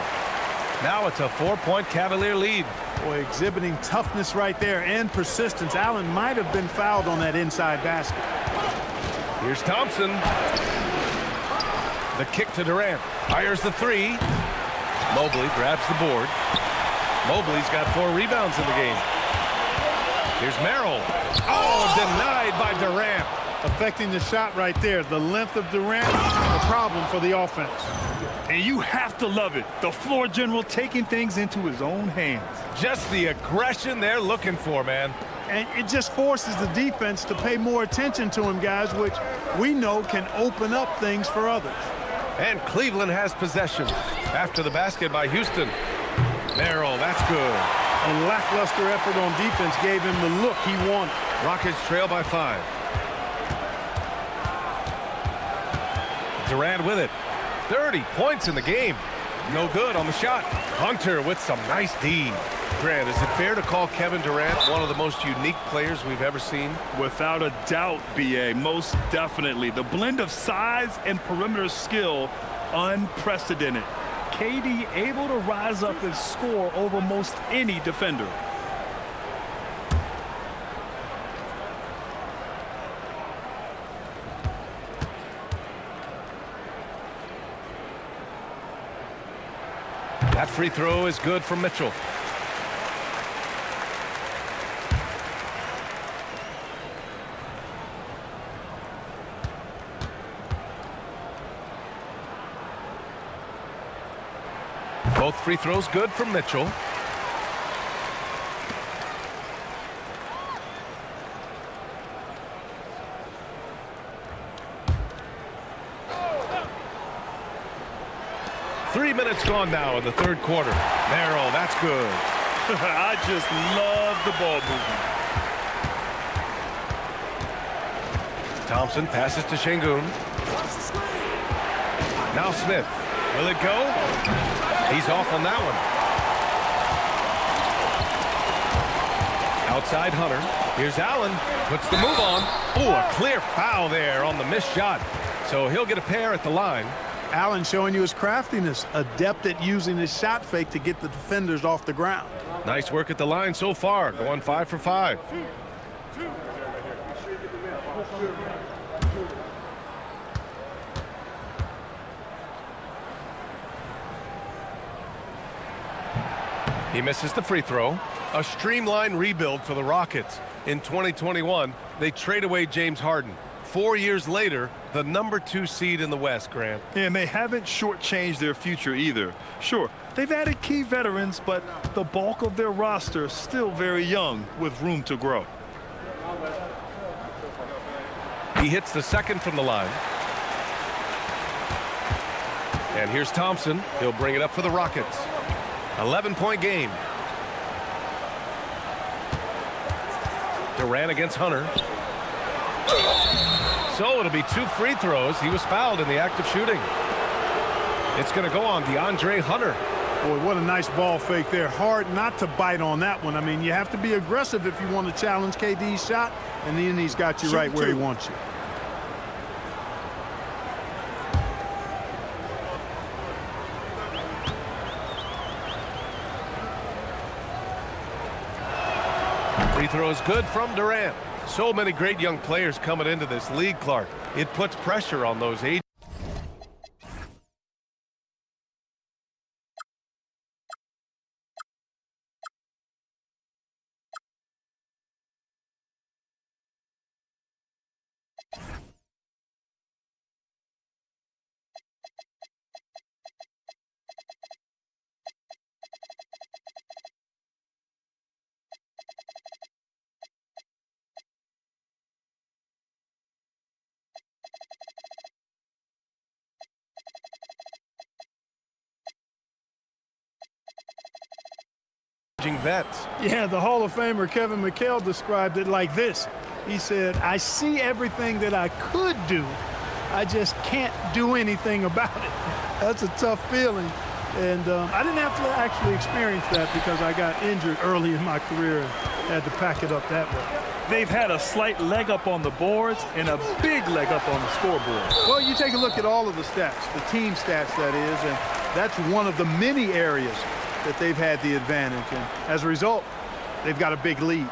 Now it's a 4-point Cavalier lead. Boy, exhibiting toughness right there and persistence. Allen might have been fouled on that inside basket. Here's Thompson. The kick to Durant. Fires the 3. Mobley grabs the board. Mobley's got 4 rebounds in the game. Here's Merrill. Oh, denied by Durant. Affecting the shot right there. The length of Durant, a problem for the offense. And you have to love it. The floor general taking things into his own hands. Just the aggression they're looking for, man. And it just forces the defense to pay more attention to him, guys, which we know can open up things for others. And Cleveland has possession after the basket by Houston. Merrill, that's good. A lackluster effort on defense gave him the look he wanted. Rockets trail by 5. Durant with it. 30 points in the game. No good on the shot. Hunter with some nice D. Grant, is it fair to call Kevin Durant one of the most unique players we've ever seen? Without a doubt, B.A., most definitely. The blend of size and perimeter skill, unprecedented. KD able to rise up and score over most any defender. That free throw is good for Mitchell. Both free throws good for Mitchell. Three minutes gone now in the third quarter. Merrill, that's good. I just love the ball movement. Thompson passes to Sengun. Now Smith. Will it go? He's off on that one. Outside Hunter. Here's Allen. Puts the move on. Oh, a clear foul there on the missed shot. So he'll get a pair at the line. Allen showing you his craftiness, adept at using his shot fake to get the defenders off the ground. Nice work at the line so far, going 5 for 5. He misses the free throw. A streamlined rebuild for the Rockets. In 2021, they trade away James Harden. 4 years later, the #2 seed in the West, Grant. And they haven't shortchanged their future either. Sure, they've added key veterans, but the bulk of their roster is still very young with room to grow. He hits the second from the line. And here's Thompson. He'll bring it up for the Rockets. 11-point game. Durant against Hunter. So it'll be 2 free throws. He was fouled in the act of shooting. It's going to go on DeAndre Hunter. Boy, what a nice ball fake there. Hard not to bite on that one. I mean, you have to be aggressive if you want to challenge KD's shot, and then he's got you right where he wants you. Free throw is good from Durant. So many great young players coming into this league, Clark. It puts pressure on those aging vets. Yeah, the Hall of Famer Kevin McHale described it like this. He said, "I see everything that I could do. I just can't do anything about it." That's a tough feeling. And I didn't have to actually experience that because I got injured early in my career and had to pack it up that way. They've had a slight leg up on the boards and a big leg up on the scoreboard. Well, you take a look at all of the stats, the team stats that is, and that's one of the many areas that they've had the advantage. And as a result, they've got a big lead.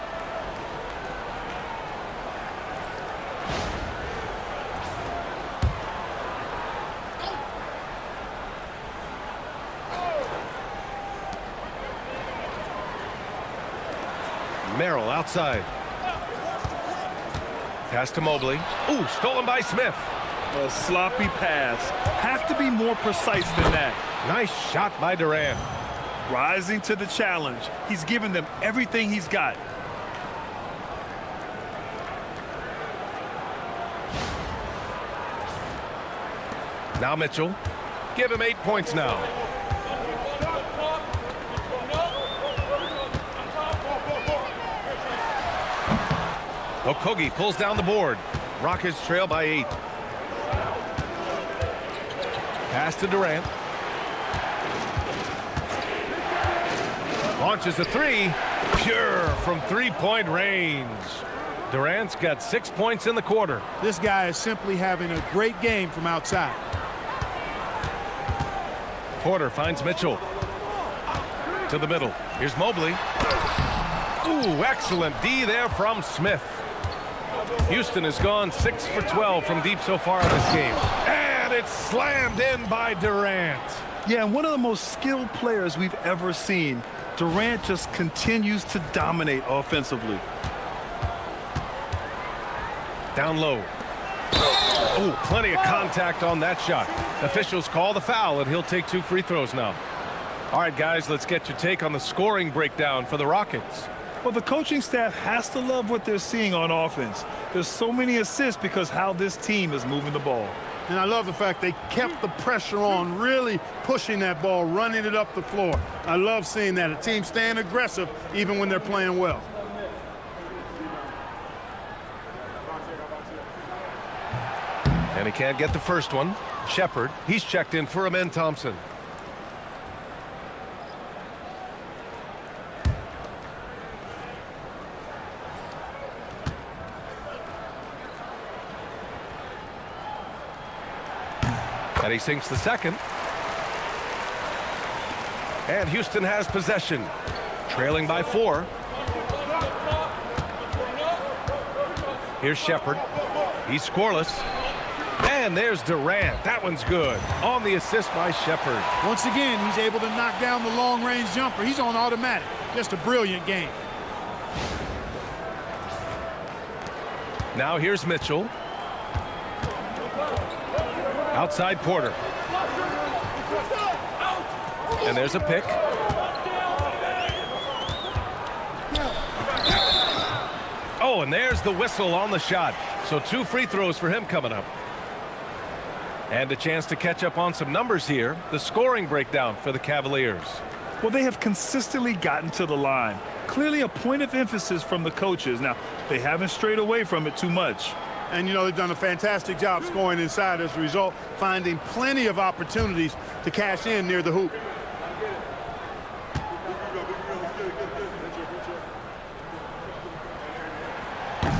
Merrill outside. Pass to Mobley. Ooh, stolen by Smith. A sloppy pass. Have to be more precise than that. Nice shot by Durant. Rising to the challenge. He's given them everything he's got. Now Mitchell. Give him 8 points now. Okogie pulls down the board. Rockets trail by 8. Pass to Durant. Launches a 3. Pure from 3-point range. Durant's got 6 points in the quarter. This guy is simply having a great game from outside. Porter finds Mitchell. To the middle. Here's Mobley. Ooh, excellent D there from Smith. Houston has gone 6 for 12 from deep so far in this game. And it's slammed in by Durant. Yeah, and one of the most skilled players we've ever seen. Durant just continues to dominate offensively. Down low. Oh, plenty of contact on that shot. Officials call the foul, and he'll take 2 free throws now. All right, guys, let's get your take on the scoring breakdown for the Rockets. Well, the coaching staff has to love what they're seeing on offense. There's so many assists because how this team is moving the ball. And I love the fact they kept the pressure on, really pushing that ball, running it up the floor. I love seeing that. A team staying aggressive even when they're playing well. And he can't get the first one. Shepard, he's checked in for Amen Thompson. And he sinks the second. And Houston has possession. Trailing by 4. Here's Shepard. He's scoreless. And there's Durant. That one's good. On the assist by Shepherd. Once again, he's able to knock down the long-range jumper. He's on automatic. Just a brilliant game. Now here's Mitchell. Outside Porter. And there's a pick. Oh, and there's the whistle on the shot. So 2 free throws for him coming up. And a chance to catch up on some numbers here. The scoring breakdown for the Cavaliers. Well, they have consistently gotten to the line. Clearly a point of emphasis from the coaches. Now, they haven't strayed away from it too much. And, you know, they've done a fantastic job scoring inside as a result, finding plenty of opportunities to cash in near the hoop.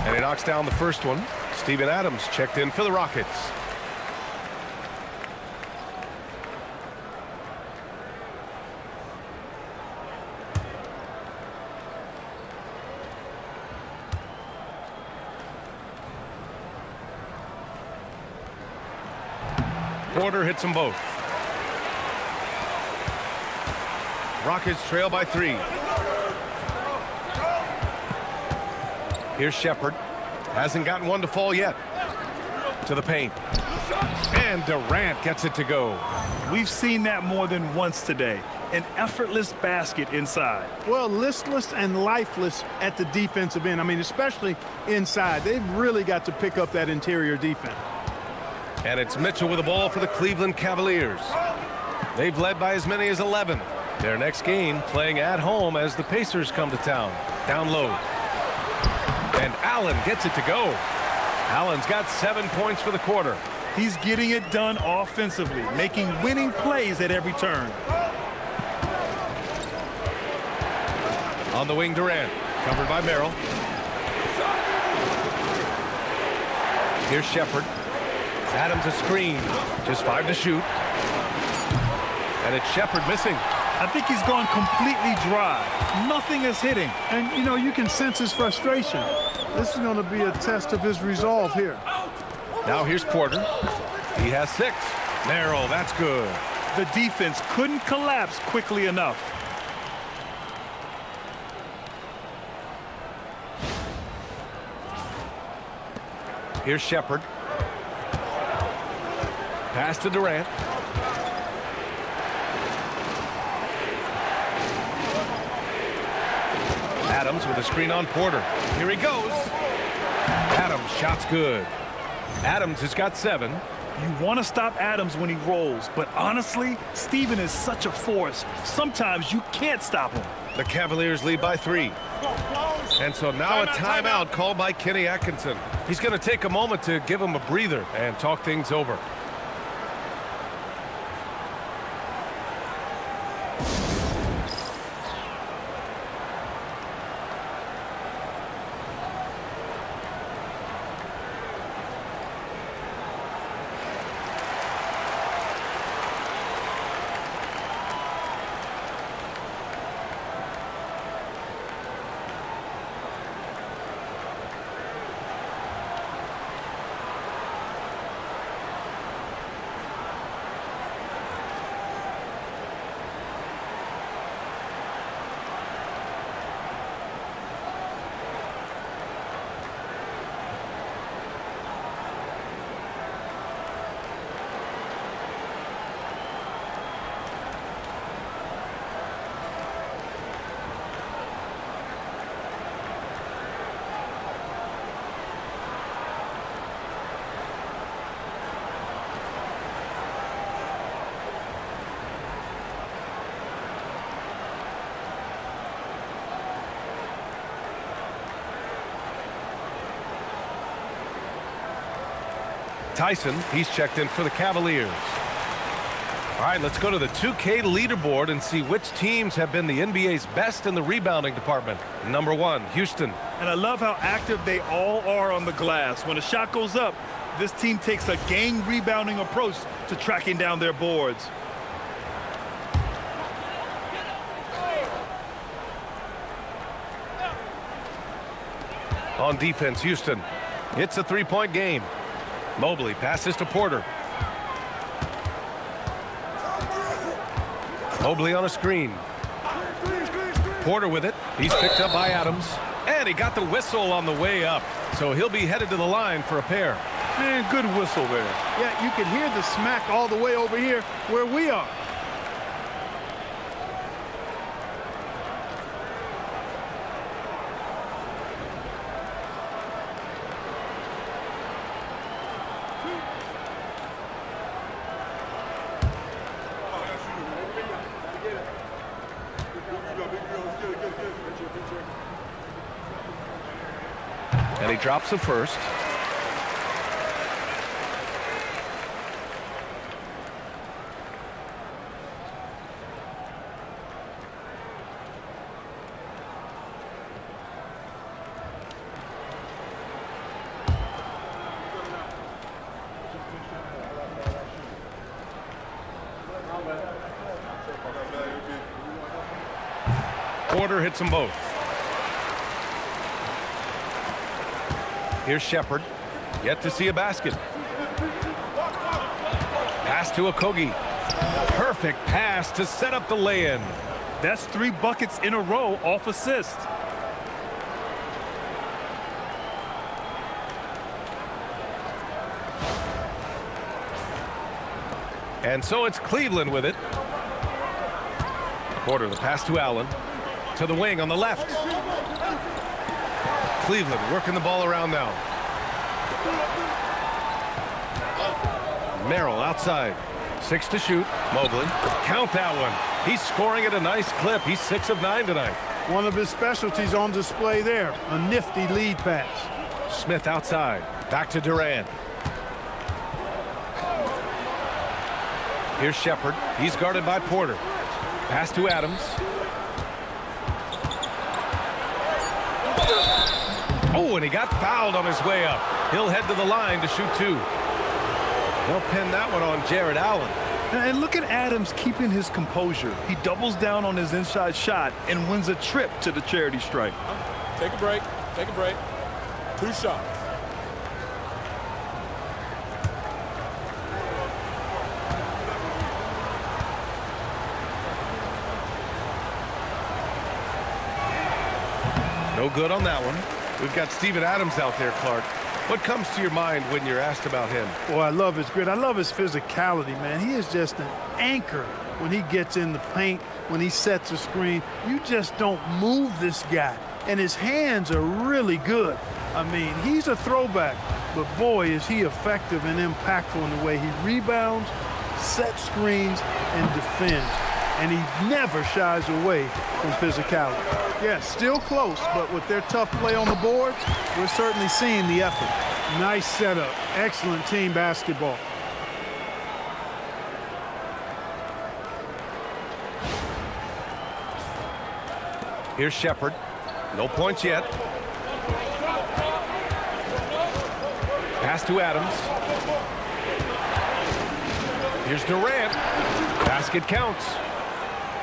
And he knocks down the first one. Steven Adams checked in for the Rockets. Porter hits them both. Rockets trail by 3. Here's Shepherd. Hasn't gotten one to fall yet. To the paint. And Durant gets it to go. We've seen that more than once today. An effortless basket inside. Well, listless and lifeless at the defensive end. I mean, especially inside. They've really got to pick up that interior defense. And it's Mitchell with the ball for the Cleveland Cavaliers. They've led by as many as 11. Their next game playing at home as the Pacers come to town. Down low. And Allen gets it to go. Allen's got 7 points for the quarter. He's getting it done offensively, making winning plays at every turn. On the wing, Durant. Covered by Merrill. Here's Shepherd. Adams a screen. Just 5 to shoot. And it's Shepherd missing. I think he's gone completely dry. Nothing is hitting. And, you know, you can sense his frustration. This is going to be a test of his resolve here. Now here's Porter. He has 6. Merrill, that's good. The defense couldn't collapse quickly enough. Here's Shepherd. Pass to Durant. Adams with a screen on Porter. Here he goes. Adams, shot's good. Adams has got 7. You want to stop Adams when he rolls, but honestly, Steven is such a force. Sometimes you can't stop him. The Cavaliers lead by 3. And so now a timeout called by Kenny Atkinson. He's going to take a moment to give him a breather and talk things over. Tyson, he's checked in for the Cavaliers. All right, let's go to the 2K leaderboard and see which teams have been the NBA's best in the rebounding department. Number 1, Houston. And I love how active they all are on the glass. When a shot goes up, this team takes a game rebounding approach to tracking down their boards. On defense, Houston. It's a 3-point game. Mobley passes to Porter. Mobley on a screen. Porter with it. He's picked up by Adams. And he got the whistle on the way up. So he'll be headed to the line for a pair. Man, good whistle there. Yeah, you can hear the smack all the way over here where we are. And he drops the first. Porter hits them both. Here's Shepherd. Yet to see a basket. Pass to Okogie. Perfect pass to set up the lay-in. That's 3 buckets in a row off assist. And so it's Cleveland with it. Porter, the pass to Allen. To the wing on the left. Cleveland working the ball around now. Merrill outside. 6 to shoot. Mobley. Count that one. He's scoring at a nice clip. He's 6 of 9 tonight. One of his specialties on display there. A nifty lead pass. Smith outside. Back to Durant. Here's Shepherd. He's guarded by Porter. Pass to Adams. Oh, and he got fouled on his way up. He'll head to the line to shoot 2. They'll pin that one on Jared Allen. And look at Adams keeping his composure. He doubles down on his inside shot and wins a trip to the charity stripe. Take a break. Take a break. 2 shots. No good on that one. We've got Steven Adams out there, Clark. What comes to your mind when you're asked about him? Boy, I love his grit. I love his physicality, man. He is just an anchor when he gets in the paint, when he sets a screen. You just don't move this guy. And his hands are really good. I mean, he's a throwback, but boy, is he effective and impactful in the way he rebounds, sets screens, and defends. And he never shies away from physicality. Yeah, still close, but with their tough play on the boards, we're certainly seeing the effort. Nice setup. Excellent team basketball. Here's Shepherd. No points yet. Pass to Adams. Here's Durant. Basket counts.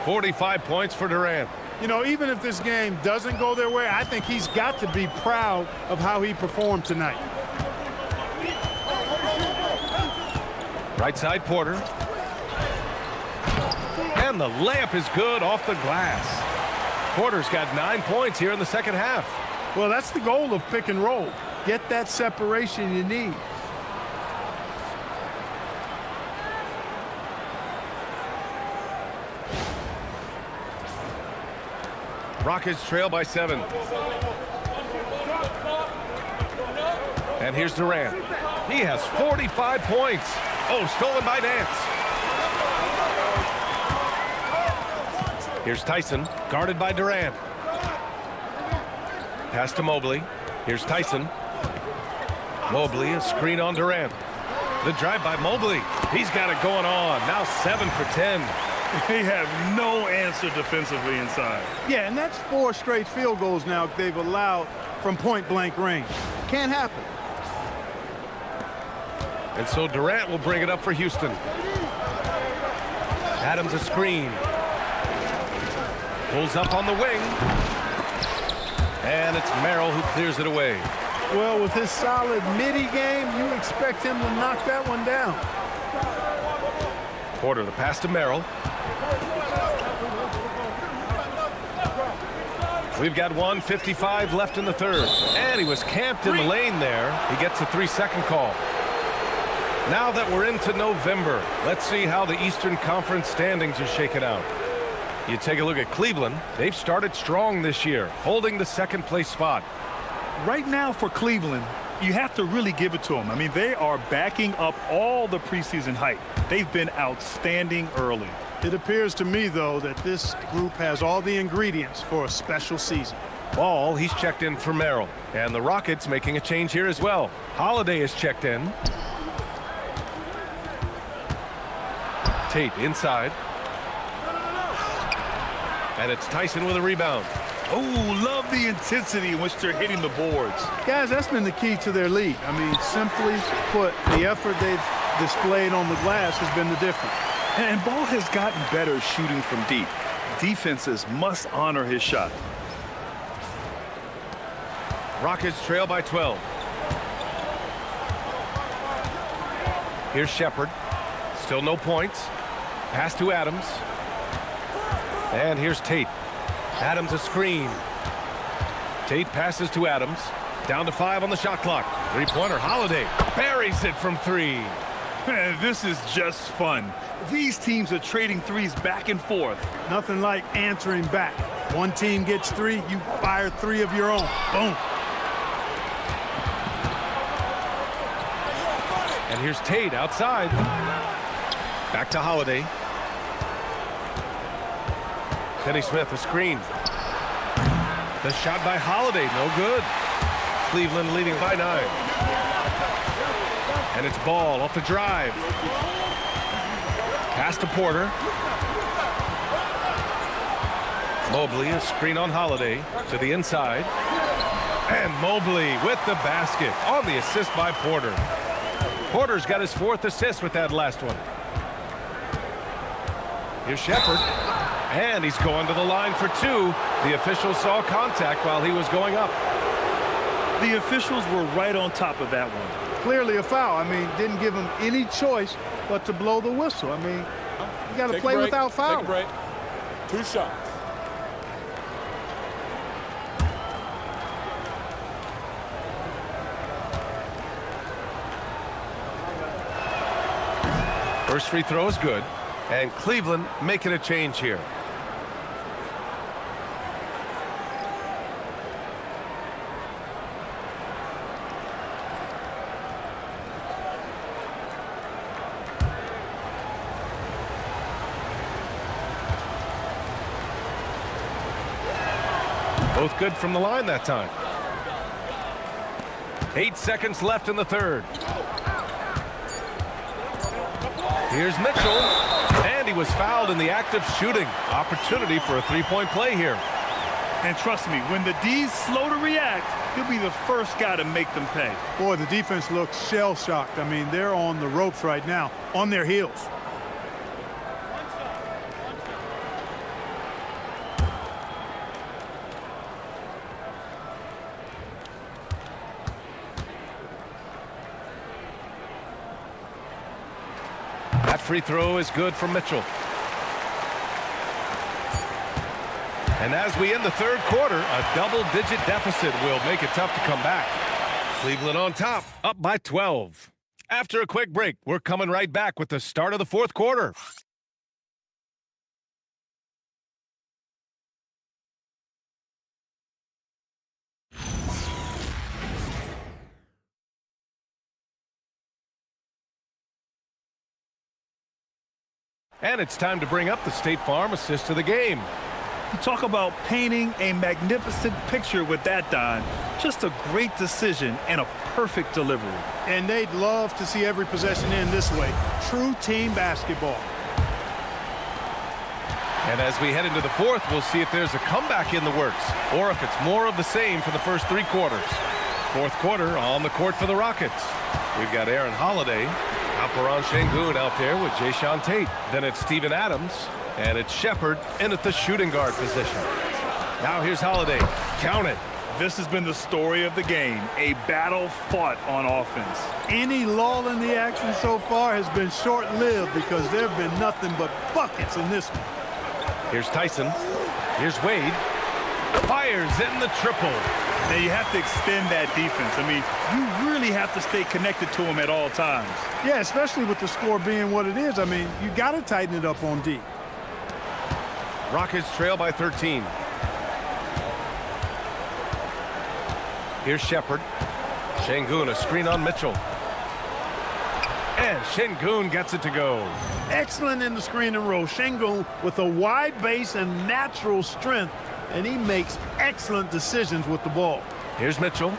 45 points for Durant. You know, even if this game doesn't go their way, I think he's got to be proud of how he performed tonight. Right side, Porter. And the layup is good off the glass. Porter's got 9 points here in the second half. Well, that's the goal of pick and roll. Get that separation you need. Rockets trail by 7. And here's Durant. He has 45 points. Oh, stolen by Nance. Here's Tyson, guarded by Durant. Pass to Mobley. Here's Tyson. Mobley, a screen on Durant. The drive by Mobley. He's got it going on. Now 7 for 10. They have no answer defensively inside. Yeah, and that's 4 straight field goals now they've allowed from point-blank range. Can't happen. And so Durant will bring it up for Houston. Adams a screen. Pulls up on the wing. And it's Merrill who clears it away. Well, with his solid midi game, you expect him to knock that one down. Porter, the pass to Merrill. We've got 1:55 left in the third. And he was camped in the lane there. He gets a 3-second call. Now that we're into November, let's see how the Eastern Conference standings are shaken out. You take a look at Cleveland. They've started strong this year, holding the second-place spot. Right now for Cleveland, you have to really give it to them. I mean, they are backing up all the preseason hype. They've been outstanding early. It appears to me, though, that this group has all the ingredients for a special season. Ball, he's checked in for Merrill. And the Rockets making a change here as well. Holiday is checked in. Tate inside. And it's Tyson with a rebound. Oh, love the intensity in which they're hitting the boards. Guys, that's been the key to their lead. I mean, simply put, the effort they've displayed on the glass has been the difference. And Ball has gotten better shooting from deep. Defenses must honor his shot. Rockets trail by 12. Here's Shepherd. Still no points. Pass to Adams. And here's Tate. Adams a screen. Tate passes to Adams. Down to 5 on the shot clock. Three-pointer. Holiday buries it from 3. This is just fun. These teams are trading threes back and forth. Nothing like answering back. One team gets 3, you fire 3 of your own. Boom. And here's Tate outside. Back to Holiday. Kenny Smith, a screen. The shot by Holiday, no good. Cleveland leading by 9. And it's Ball off the drive. Pass to Porter. Mobley, a screen on Holiday to the inside. And Mobley with the basket on the assist by Porter. Porter's got his 4th assist with that last one. Here's Shepherd. And he's going to the line for 2. The official saw contact while he was going up. The officials were right on top of that one. Clearly a foul. I mean, didn't give him any choice but to blow the whistle. I mean, you got to play without foul. Take a break. 2 shots. First free throw is good. And Cleveland making a change here. Both good from the line that time. 8 seconds left in the third. Here's Mitchell. And he was fouled in the act of shooting. Opportunity for a 3-point play here. And trust me, when the D's slow to react, he'll be the first guy to make them pay. Boy, the defense looks shell-shocked. I mean, they're on the ropes right now, on their heels. That free throw is good for Mitchell. And as we end the third quarter, a double-digit deficit will make it tough to come back. Cleveland on top, up by 12. After a quick break, we're coming right back with the start of the fourth quarter. And it's time to bring up the State Farm assist of the game. You talk about painting a magnificent picture with that, Don. Just a great decision and a perfect delivery. And they'd love to see every possession end this way. True team basketball. And as we head into the fourth, we'll see if there's a comeback in the works or if it's more of the same for the first 3 quarters. Fourth quarter on the court for the Rockets. We've got Aaron Holiday, Alperen Sengun out there with Jayshawn Tate. Then it's Steven Adams, and it's Shepherd in at the shooting guard position. Now here's Holiday. Count it. This has been the story of the game, a battle fought on offense. Any lull in the action so far has been short-lived because there have been nothing but buckets in this one. Here's Tyson. Here's Wade. Fires in the triple. Now you have to extend that defense. I mean, you really have to stay connected to him at all times. Yeah, especially with the score being what it is. I mean, you got to tighten it up on D. Rockets trail by 13. Here's Shepard. Sengun, a screen on Mitchell. And Sengun gets it to go. Excellent in the screen and roll. Sengun with a wide base and natural strength, and he makes excellent decisions with the ball. Here's Mitchell.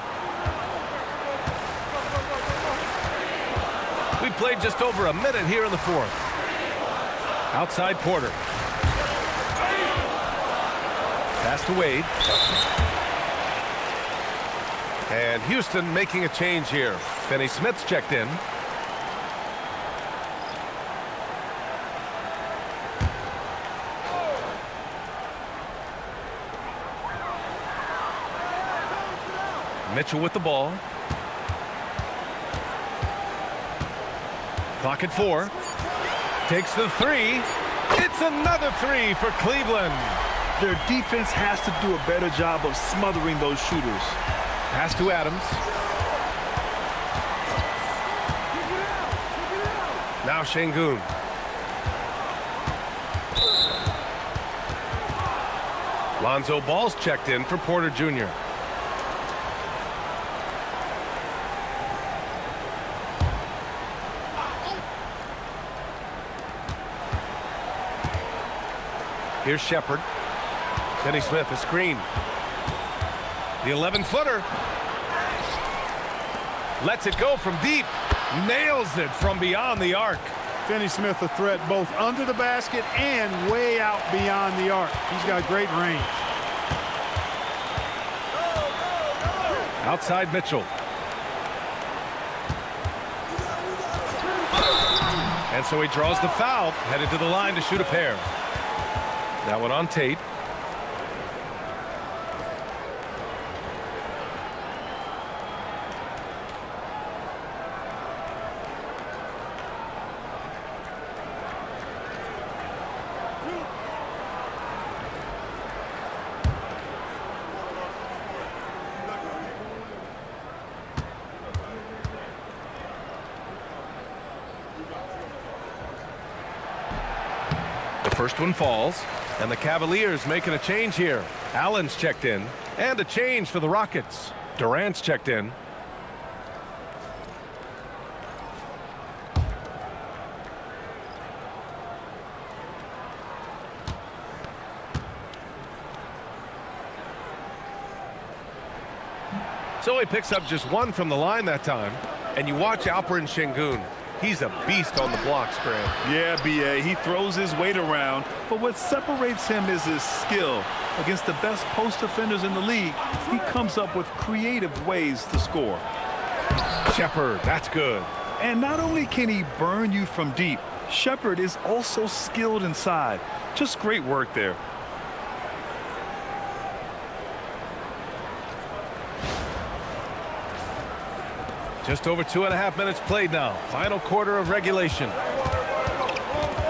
We played just over a minute here in the fourth. Outside Porter. Pass to Wade. And Houston making a change here. Finney Smith's checked in. Mitchell with the ball. Clock at 4. Takes the 3. It's another 3 for Cleveland. Their defense has to do a better job of smothering those shooters. Pass to Adams. Now Sengun. Lonzo Ball's checked in for Porter Jr. Here's Shepard. Finney Smith, a screen. The 11-footer. Lets it go from deep. Nails it from beyond the arc. Finney Smith a threat both under the basket and way out beyond the arc. He's got great range. Outside Mitchell. And so he draws the foul, headed to the line to shoot a pair. That one on Tate. The first one falls. And the Cavaliers making a change here. Allen's checked in. And a change for the Rockets. Durant's checked in. So he picks up just one from the line that time. And you watch Alperen Sengun. He's a beast on the blocks, Grant. Yeah, B.A., he throws his weight around, but what separates him is his skill. Against the best post defenders in the league, he comes up with creative ways to score. Shepard, that's good. And not only can he burn you from deep, Shepard is also skilled inside. Just great work there. Just over 2.5 minutes played now. Final quarter of regulation.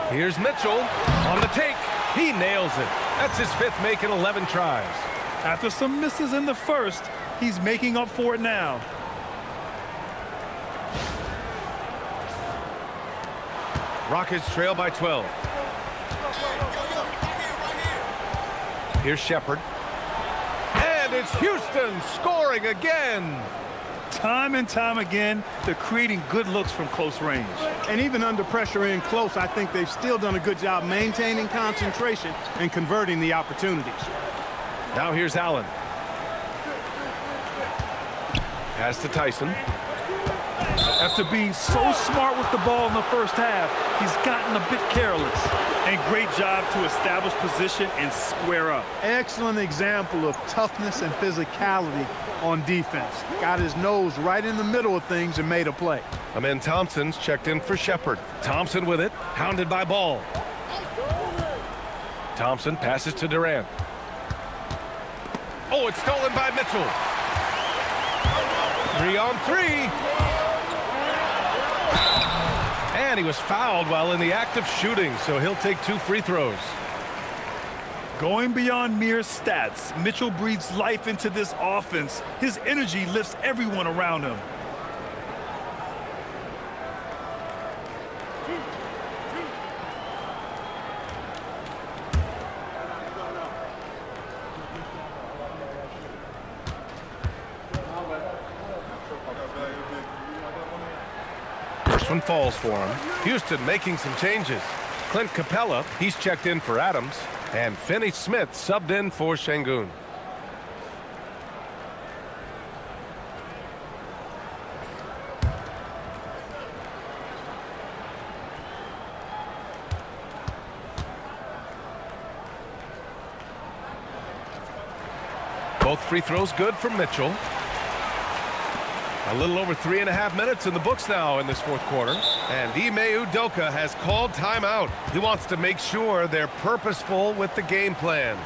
Here's Mitchell on the take. He nails it. That's his 5th make in 11 tries. After some misses in the first, he's making up for it now. Rockets trail by 12. Here's Shepard. And it's Houston scoring again. Time and time again, they're creating good looks from close range. And even under pressure in close, I think they've still done a good job maintaining concentration and converting the opportunities. Now here's Allen. Pass to Tyson. After being so smart with the ball in the first half, he's gotten a bit careless. And great job to establish position and square up. Excellent example of toughness and physicality on defense. Got his nose right in the middle of things and made a play. Amen Thompson's checked in for Shepard. Thompson with it, hounded by Ball. Thompson passes to Durant. Oh, it's stolen by Mitchell. 3-on-3. And he was fouled while in the act of shooting, so he'll take 2 free throws. Going beyond mere stats, Mitchell breathes life into this offense. His energy lifts everyone around him. First one falls for him. Houston making some changes. Clint Capella, he's checked in for Adams. And Finney-Smith subbed in for Sengun. Both free throws good for Mitchell. A little over 3.5 minutes in the books now in this fourth quarter. And Ime Udoka has called timeout. He wants to make sure they're purposeful with the game plan.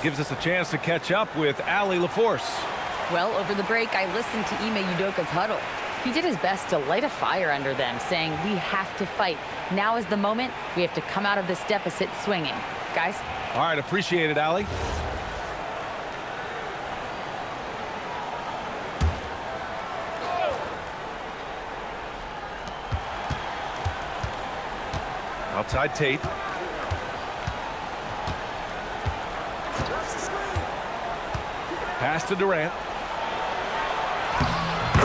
Gives us a chance to catch up with Allie LaForce. Well, over the break, I listened to Ime Udoka's huddle. He did his best to light a fire under them, saying, we have to fight. Now is the moment. We have to come out of this deficit swinging. Guys? All right, appreciate it, Allie. Outside Tate. Pass to Durant.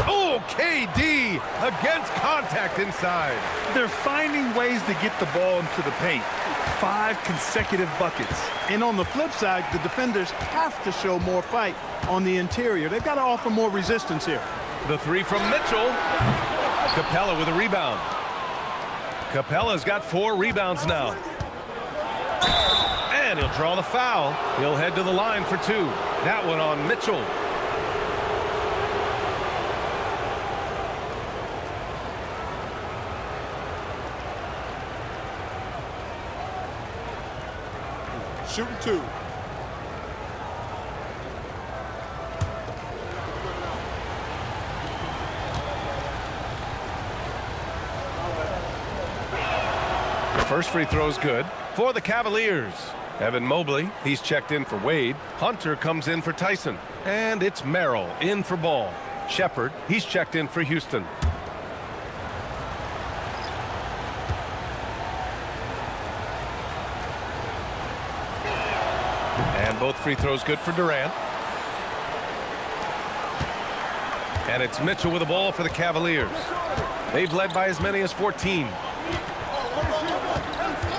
Oh, KD against contact inside. They're finding ways to get the ball into the paint. 5 consecutive buckets. And on the flip side, the defenders have to show more fight on the interior. They've got to offer more resistance here. The 3 from Mitchell. Capella with a rebound. Capella's got 4 rebounds now. And he'll draw the foul. He'll head to the line for 2. That one on Mitchell. Shooting 2. The first free throw is good for the Cavaliers. Evan Mobley, he's checked in for Wade. Hunter comes in for Tyson. And it's Merrill in for Ball. Shepard, he's checked in for Houston. And both free throws good for Durant. And it's Mitchell with the ball for the Cavaliers. They've led by as many as 14.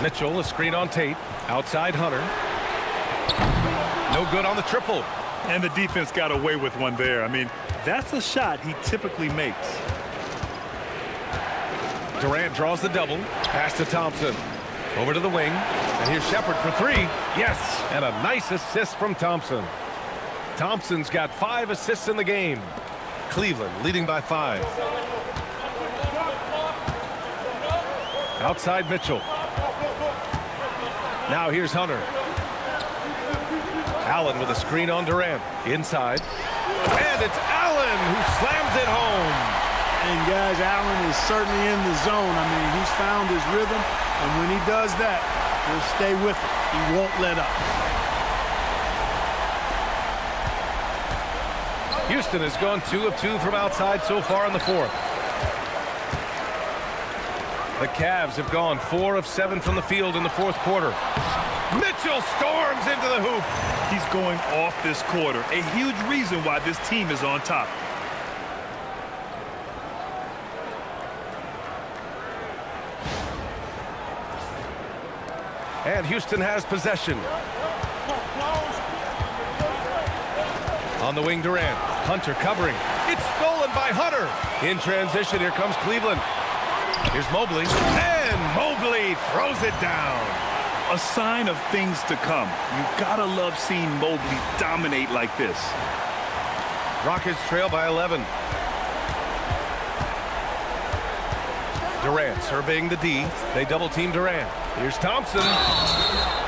Mitchell, a screen on Tate. Outside Hunter. No good on the triple. And the defense got away with one there. I mean, that's a shot he typically makes. Durant draws the double. Pass to Thompson. Over to the wing. And here's Shepard for 3. Yes, and a nice assist from Thompson. Thompson's got 5 assists in the game. Cleveland leading by 5. Outside Mitchell. Now here's Hunter. Allen with a screen on Durant. Inside. And it's Allen Allen, who slams it home. And guys, Allen is certainly in the zone. I mean, he's found his rhythm, and when he does that, he'll stay with it. He won't let up. Houston has gone 2 of 2 from outside so far in the fourth. The Cavs have gone 4 of 7 from the field in the fourth quarter. Mitchell storms into the hoop. He's going off this quarter. A huge reason why this team is on top. And Houston has possession. On the wing, Durant. Hunter covering. It's stolen by Hunter. In transition, here comes Cleveland. Here's Mobley. And Mobley throws it down. A sign of things to come. You gotta love seeing Mobley dominate like this. Rockets trail by 11. Durant surveying the D. They double-team Durant. Here's Thompson.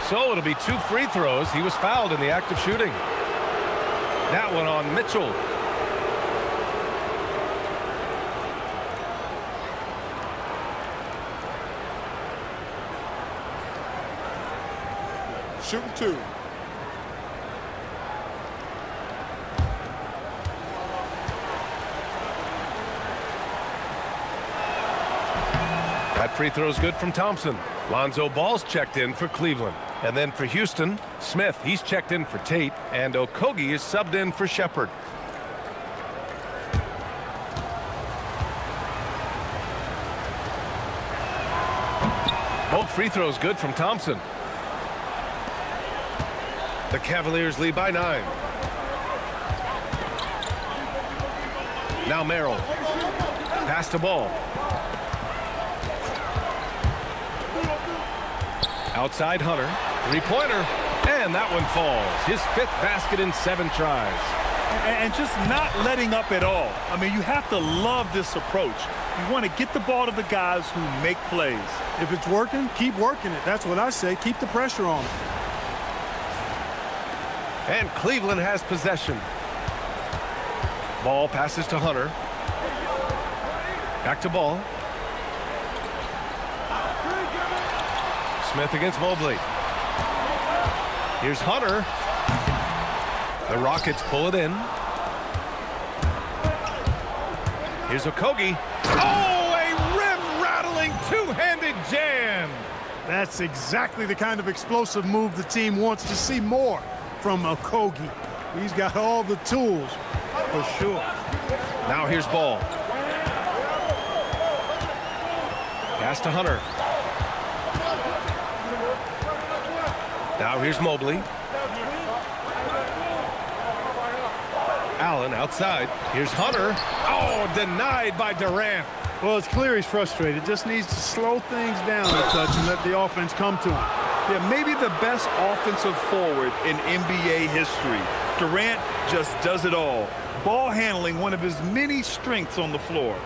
So it'll be 2 free throws. He was fouled in the act of shooting. That one on Mitchell. Shooting 2. That free throw's good from Thompson. Lonzo Ball's checked in for Cleveland. And then for Houston, Smith, he's checked in for Tate. And Okogie is subbed in for Shepard. Both free throws good from Thompson. The Cavaliers lead by 9. Now Merrill. Pass to Ball. Outside Hunter. Three-pointer. And that one falls. His 5th basket in 7 tries. And just not letting up at all. I mean, you have to love this approach. You want to get the ball to the guys who make plays. If it's working, keep working it. That's what I say. Keep the pressure on him. And Cleveland has possession. Ball passes to Hunter. Back to Ball. Smith against Mobley. Here's Hunter. The Rockets pull it in. Here's Okogie. Oh, a rim-rattling two-handed jam. That's exactly the kind of explosive move the team wants to see more from Okogie. He's got all the tools, for sure. Now here's Ball. Pass to Hunter. Now here's Mobley. Allen outside. Here's Hunter. Oh, denied by Durant. Well, it's clear he's frustrated. Just needs to slow things down a touch and let the offense come to him. Yeah, maybe the best offensive forward in NBA history. Durant just does it all. Ball handling, one of his many strengths on the floor.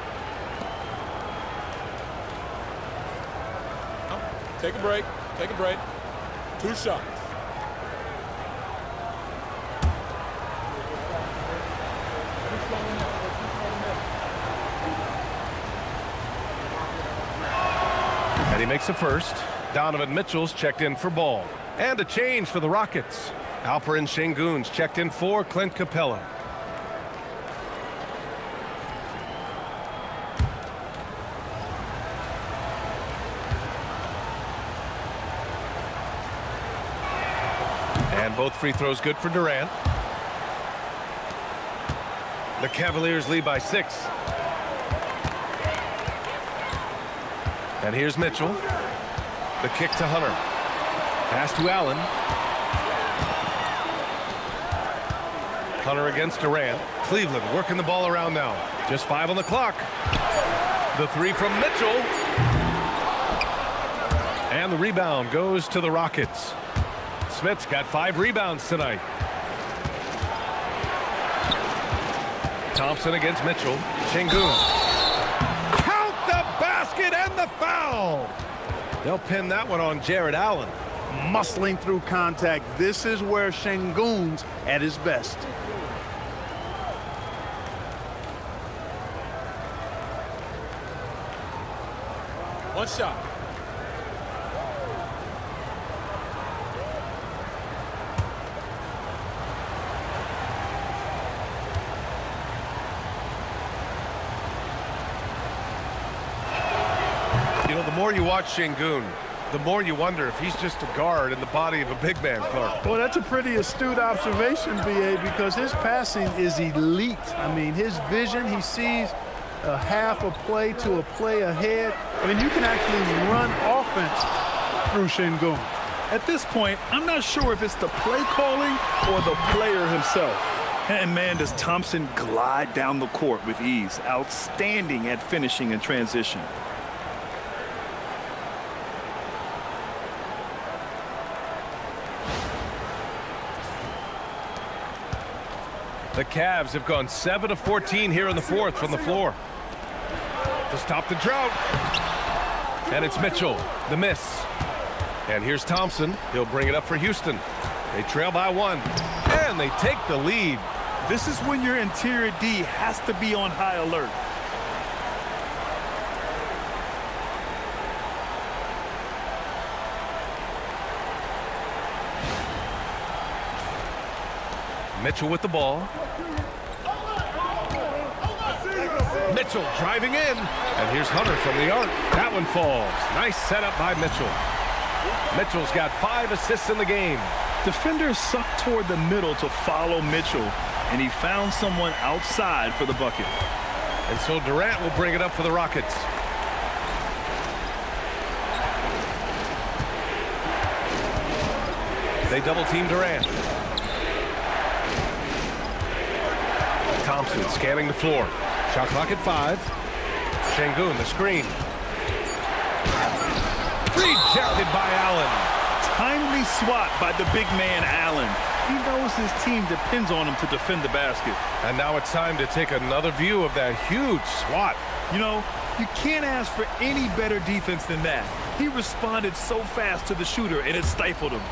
Take a break. Take a break. 2 shots. And he makes the first. Donovan Mitchell's checked in for Ball. And a change for the Rockets. Alperen Sengun's checked in for Clint Capella. And both free throws good for Durant. The Cavaliers lead by 6. And here's Mitchell. The kick to Hunter. Pass to Allen. Hunter against Durant. Cleveland working the ball around now. Just 5 on the clock. The 3 from Mitchell. And the rebound goes to the Rockets. Smith's got 5 rebounds tonight. Thompson against Mitchell. Sengun. Count the basket and the foul. They'll pin that one on Jared Allen. Muscling through contact. This is where Sengun's at his best. One shot. You know, the more you watch Sengun, the more you wonder if he's just a guard in the body of a big man, Clark. Well, that's a pretty astute observation, B.A., because his passing is elite. I mean, his vision, he sees a half a play to a play ahead. I mean, you can actually run offense through Sengun. At this point, I'm not sure if it's the play calling or the player himself. And man, does Thompson glide down the court with ease. Outstanding at finishing in transition. The Cavs have gone 7 of 14 here in the fourth from the floor. To stop the drought. And it's Mitchell, the miss. And here's Thompson. He'll bring it up for Houston. They trail by 1. And they take the lead. This is when your interior D has to be on high alert. Mitchell with the ball. Mitchell driving in. And here's Hunter from the arc. That one falls. Nice setup by Mitchell. Mitchell's got 5 assists in the game. Defenders sucked toward the middle to follow Mitchell, and he found someone outside for the bucket. And so Durant will bring it up for the Rockets. They double-team Durant. Thompson scanning the floor. Shot clock at 5. Sengun, the screen. Rejected by Allen. Timely swat by the big man, Allen. He knows his team depends on him to defend the basket. And now it's time to take another view of that huge swat. You know, you can't ask for any better defense than that. He responded so fast to the shooter, and it stifled him.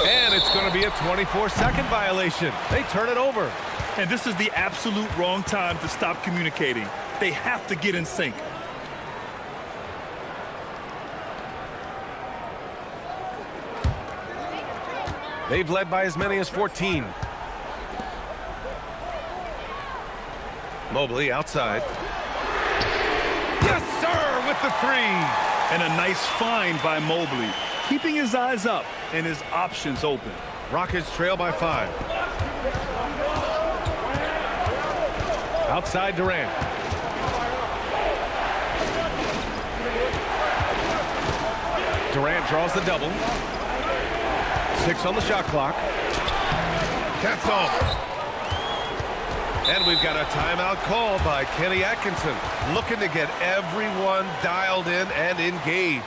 And it's going to be a 24-second violation. They turn it over. And this is the absolute wrong time to stop communicating. They have to get in sync. They've led by as many as 14. Mobley outside. Yes, sir, with the 3. And a nice find by Mobley, keeping his eyes up and his options open. Rockets trail by 5. Outside Durant. Durant draws the double. 6 on the shot clock. That's off. And we've got a timeout call by Kenny Atkinson, looking to get everyone dialed in and engaged.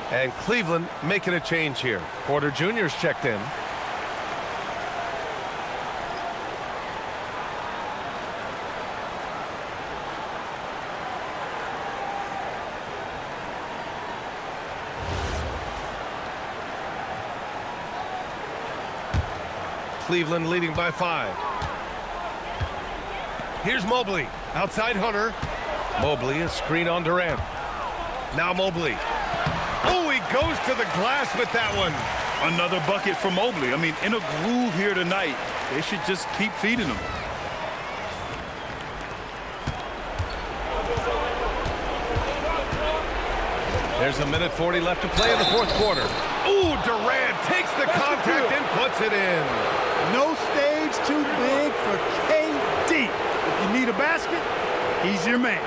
And Cleveland making a change here. Porter Jr.'s checked in. Cleveland leading by 5. Here's Mobley. Outside Hunter. Mobley, a screen on Durant. Now Mobley. Oh, he goes to the glass with that one. Another bucket for Mobley. I mean, in a groove here tonight. They should just keep feeding him. There's 1:40 left to play in the fourth quarter. Ooh, Durant takes the contact and puts it in. No stage too big for KD. If you need a basket, he's your man.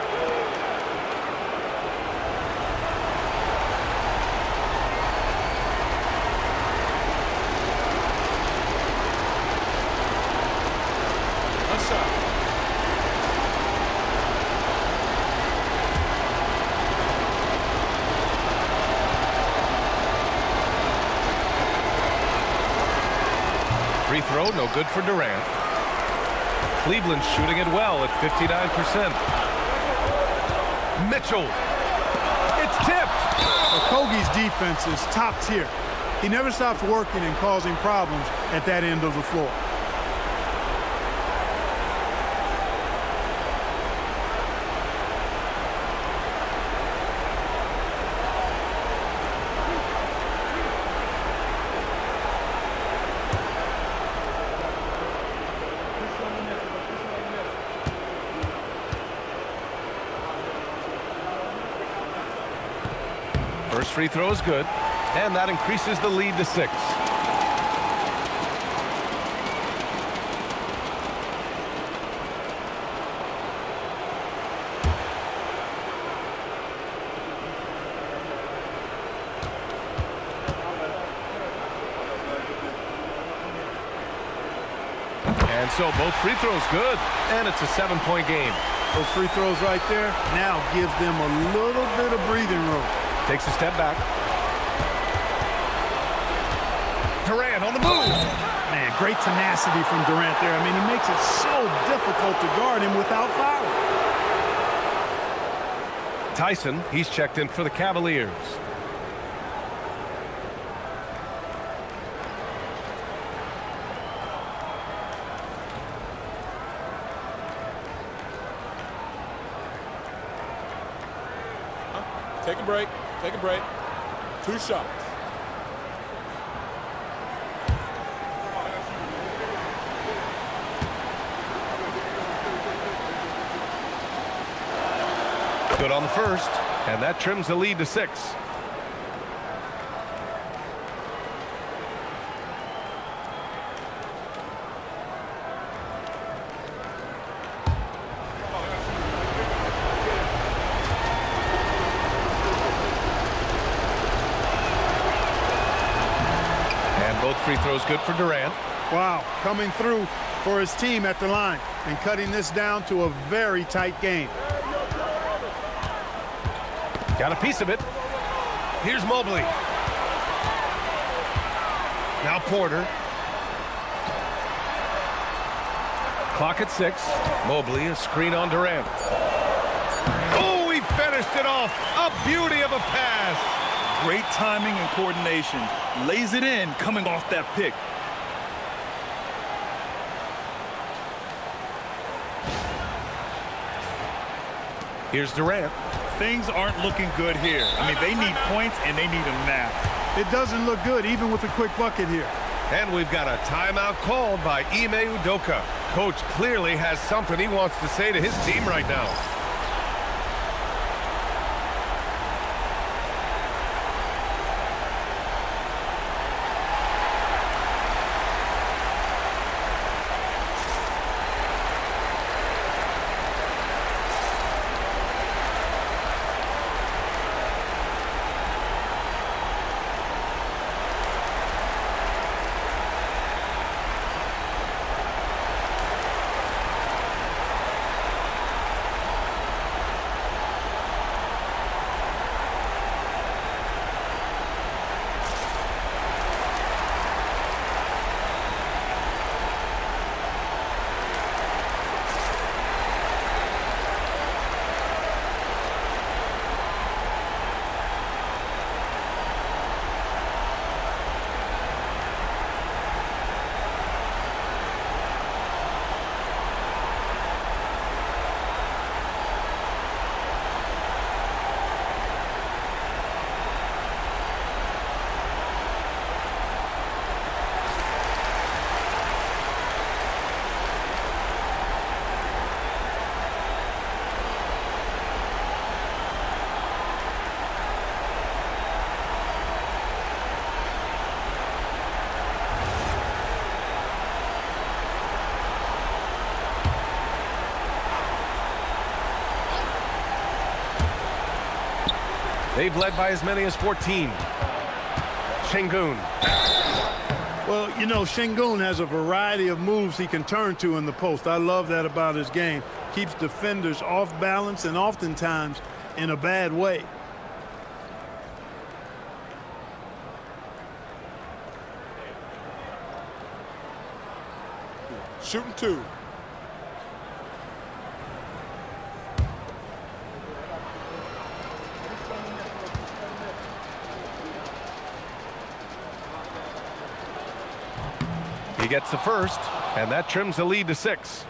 Free throw, no good for Durant. Cleveland shooting it well at 59%. Mitchell. It's tipped. Okogie's defense is top tier. He never stops working and causing problems at that end of the floor. First free throw is good, and that increases the lead to 6. And so both free throws good, and it's a 7-point game. Those free throws right there now gives them a little bit of breathing room. Takes a step back. Durant on the move. Man, great tenacity from Durant there. I mean, he makes it so difficult to guard him without fouling. Tyson, he's checked in for the Cavaliers. Take a break. Take a break. 2 shots. Good on the first, and that trims the lead to 6. Both free throws good for Durant. Wow, coming through for his team at the line and cutting this down to a very tight game. Got a piece of it. Here's Mobley. Now Porter. Clock at 6. Mobley, a screen on Durant. Oh, he finished it off. A beauty of a pass. Great timing and coordination. Lays it in coming off that pick. Here's Durant. Things aren't looking good here. I mean, they need points, and they need them now. It doesn't look good, even with a quick bucket here. And we've got a timeout called by Ime Udoka. Coach clearly has something he wants to say to his team right now. They've led by as many as 14. Sengun. Well, you know, Sengun has a variety of moves he can turn to in the post. I love that about his game. Keeps defenders off balance and oftentimes in a bad way. Shooting 2. He gets the first, and that trims the lead to 6.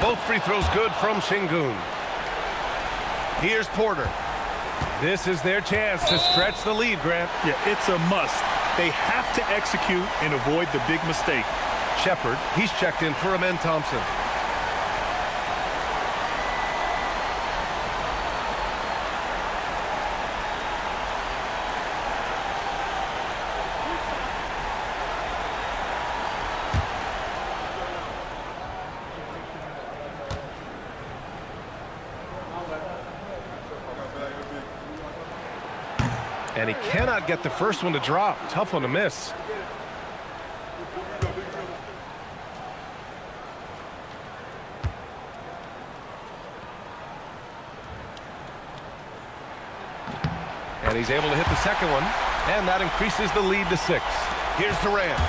Both free throws good from Sengun. Here's Porter. This is their chance to stretch the lead, Grant. Yeah, it's a must. They have to execute and avoid the big mistake. Shepard, he's checked in for Amen Thompson. And he cannot get the first one to drop. Tough one to miss. And he's able to hit the second one. And that increases the lead to 6. Here's Durant.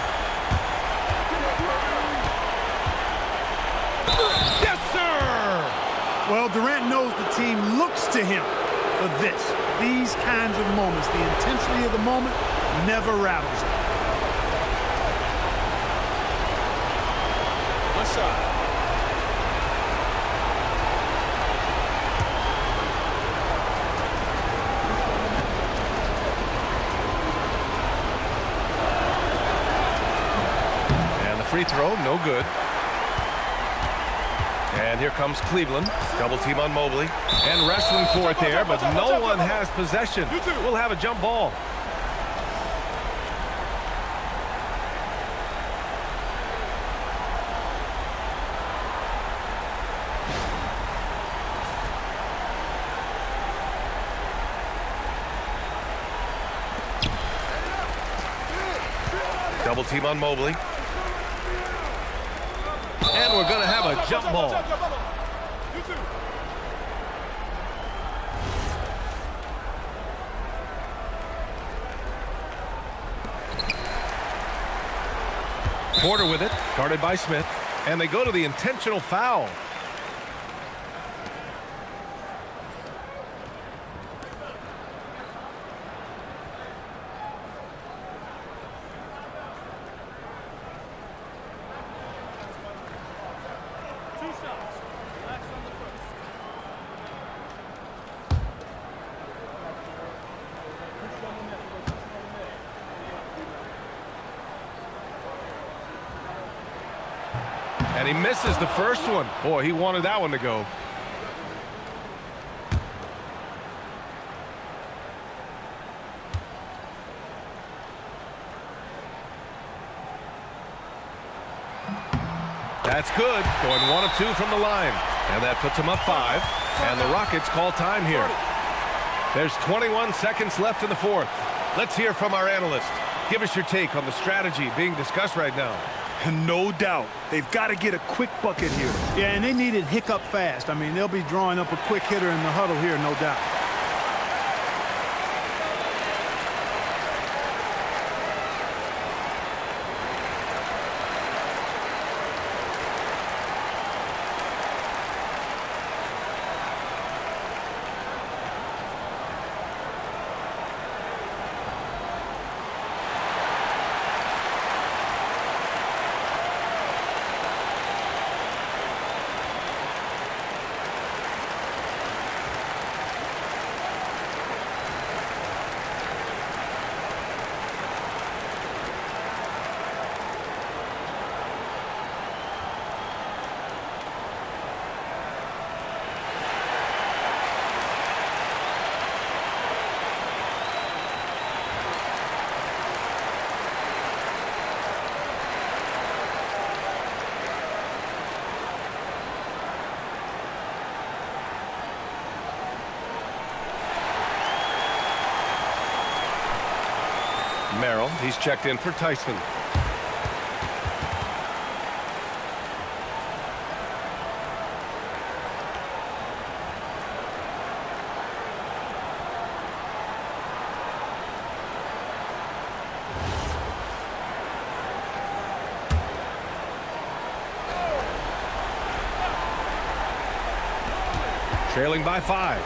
Yes, sir! Well, Durant knows the team looks to him for this. These kinds of moments, the intensity of the moment never rattles him. One shot. And the free throw, no good. And here comes Cleveland. Double team on Mobley. And wrestling for it there, but no one has possession. We'll have a jump ball. Double team on Mobley. And we're going to have a jump ball. Porter with it, guarded by Smith. And they go to the intentional foul. And he misses the first one. Boy, he wanted that one to go. That's good. Going 1 of 2 from the line. And that puts him up 5. And the Rockets call time here. There's 21 seconds left in the 4th. Let's hear from our analyst. Give us your take on the strategy being discussed right now. No doubt. They've got to get a quick bucket here. Yeah, and they need it hiccup fast. I mean, they'll be drawing up a quick hitter in the huddle here, no doubt. He's checked in for Tyson. Trailing by 5.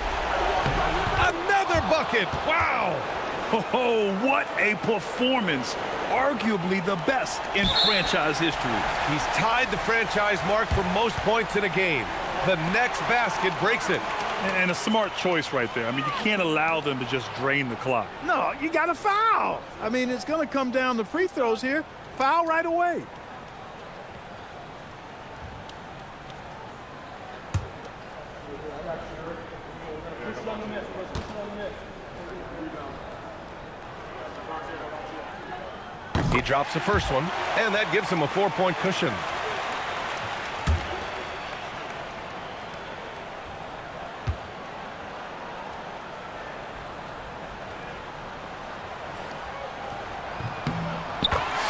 Another bucket! Wow! Oh, what a performance. Arguably the best in franchise history. He's tied the franchise mark for most points in a game. The next basket breaks it. And a smart choice right there. I mean, you can't allow them to just drain the clock. No, you got to foul. I mean, it's going to come down to free throws here. Foul right away. He drops the first one, and that gives him a 4-point cushion.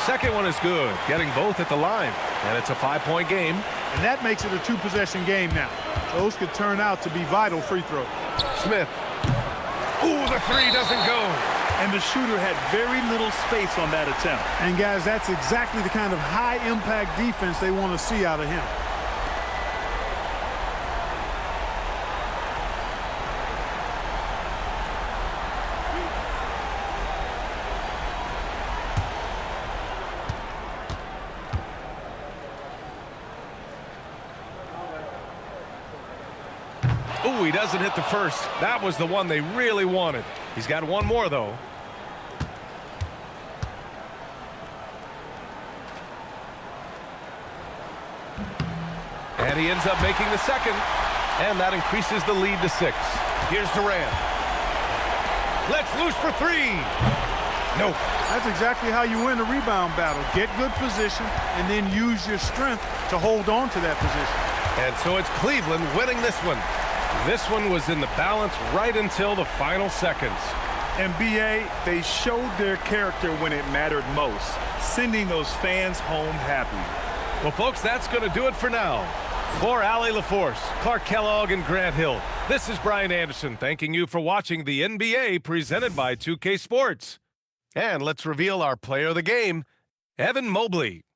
Second one is good, getting both at the line, and it's a 5-point game. And that makes it a 2-possession game now. Those could turn out to be vital free throws. Smith. Ooh, the three doesn't go. And the shooter had very little space on that attempt. And guys, that's exactly the kind of high-impact defense they want to see out of him. Ooh, he doesn't hit the first. That was the one they really wanted. He's got one more, though. And he ends up making the second. And that increases the lead to 6. Here's Durant. Let's loose for 3. Nope. That's exactly how you win a rebound battle. Get good position and then use your strength to hold on to that position. And so it's Cleveland winning this one. This one was in the balance right until the final seconds. And B.A., they showed their character when it mattered most, sending those fans home happy. Well, folks, that's going to do it for now. For Allie LaForce, Clark Kellogg, and Grant Hill, this is Brian Anderson thanking you for watching the NBA presented by 2K Sports. And let's reveal our player of the game, Evan Mobley.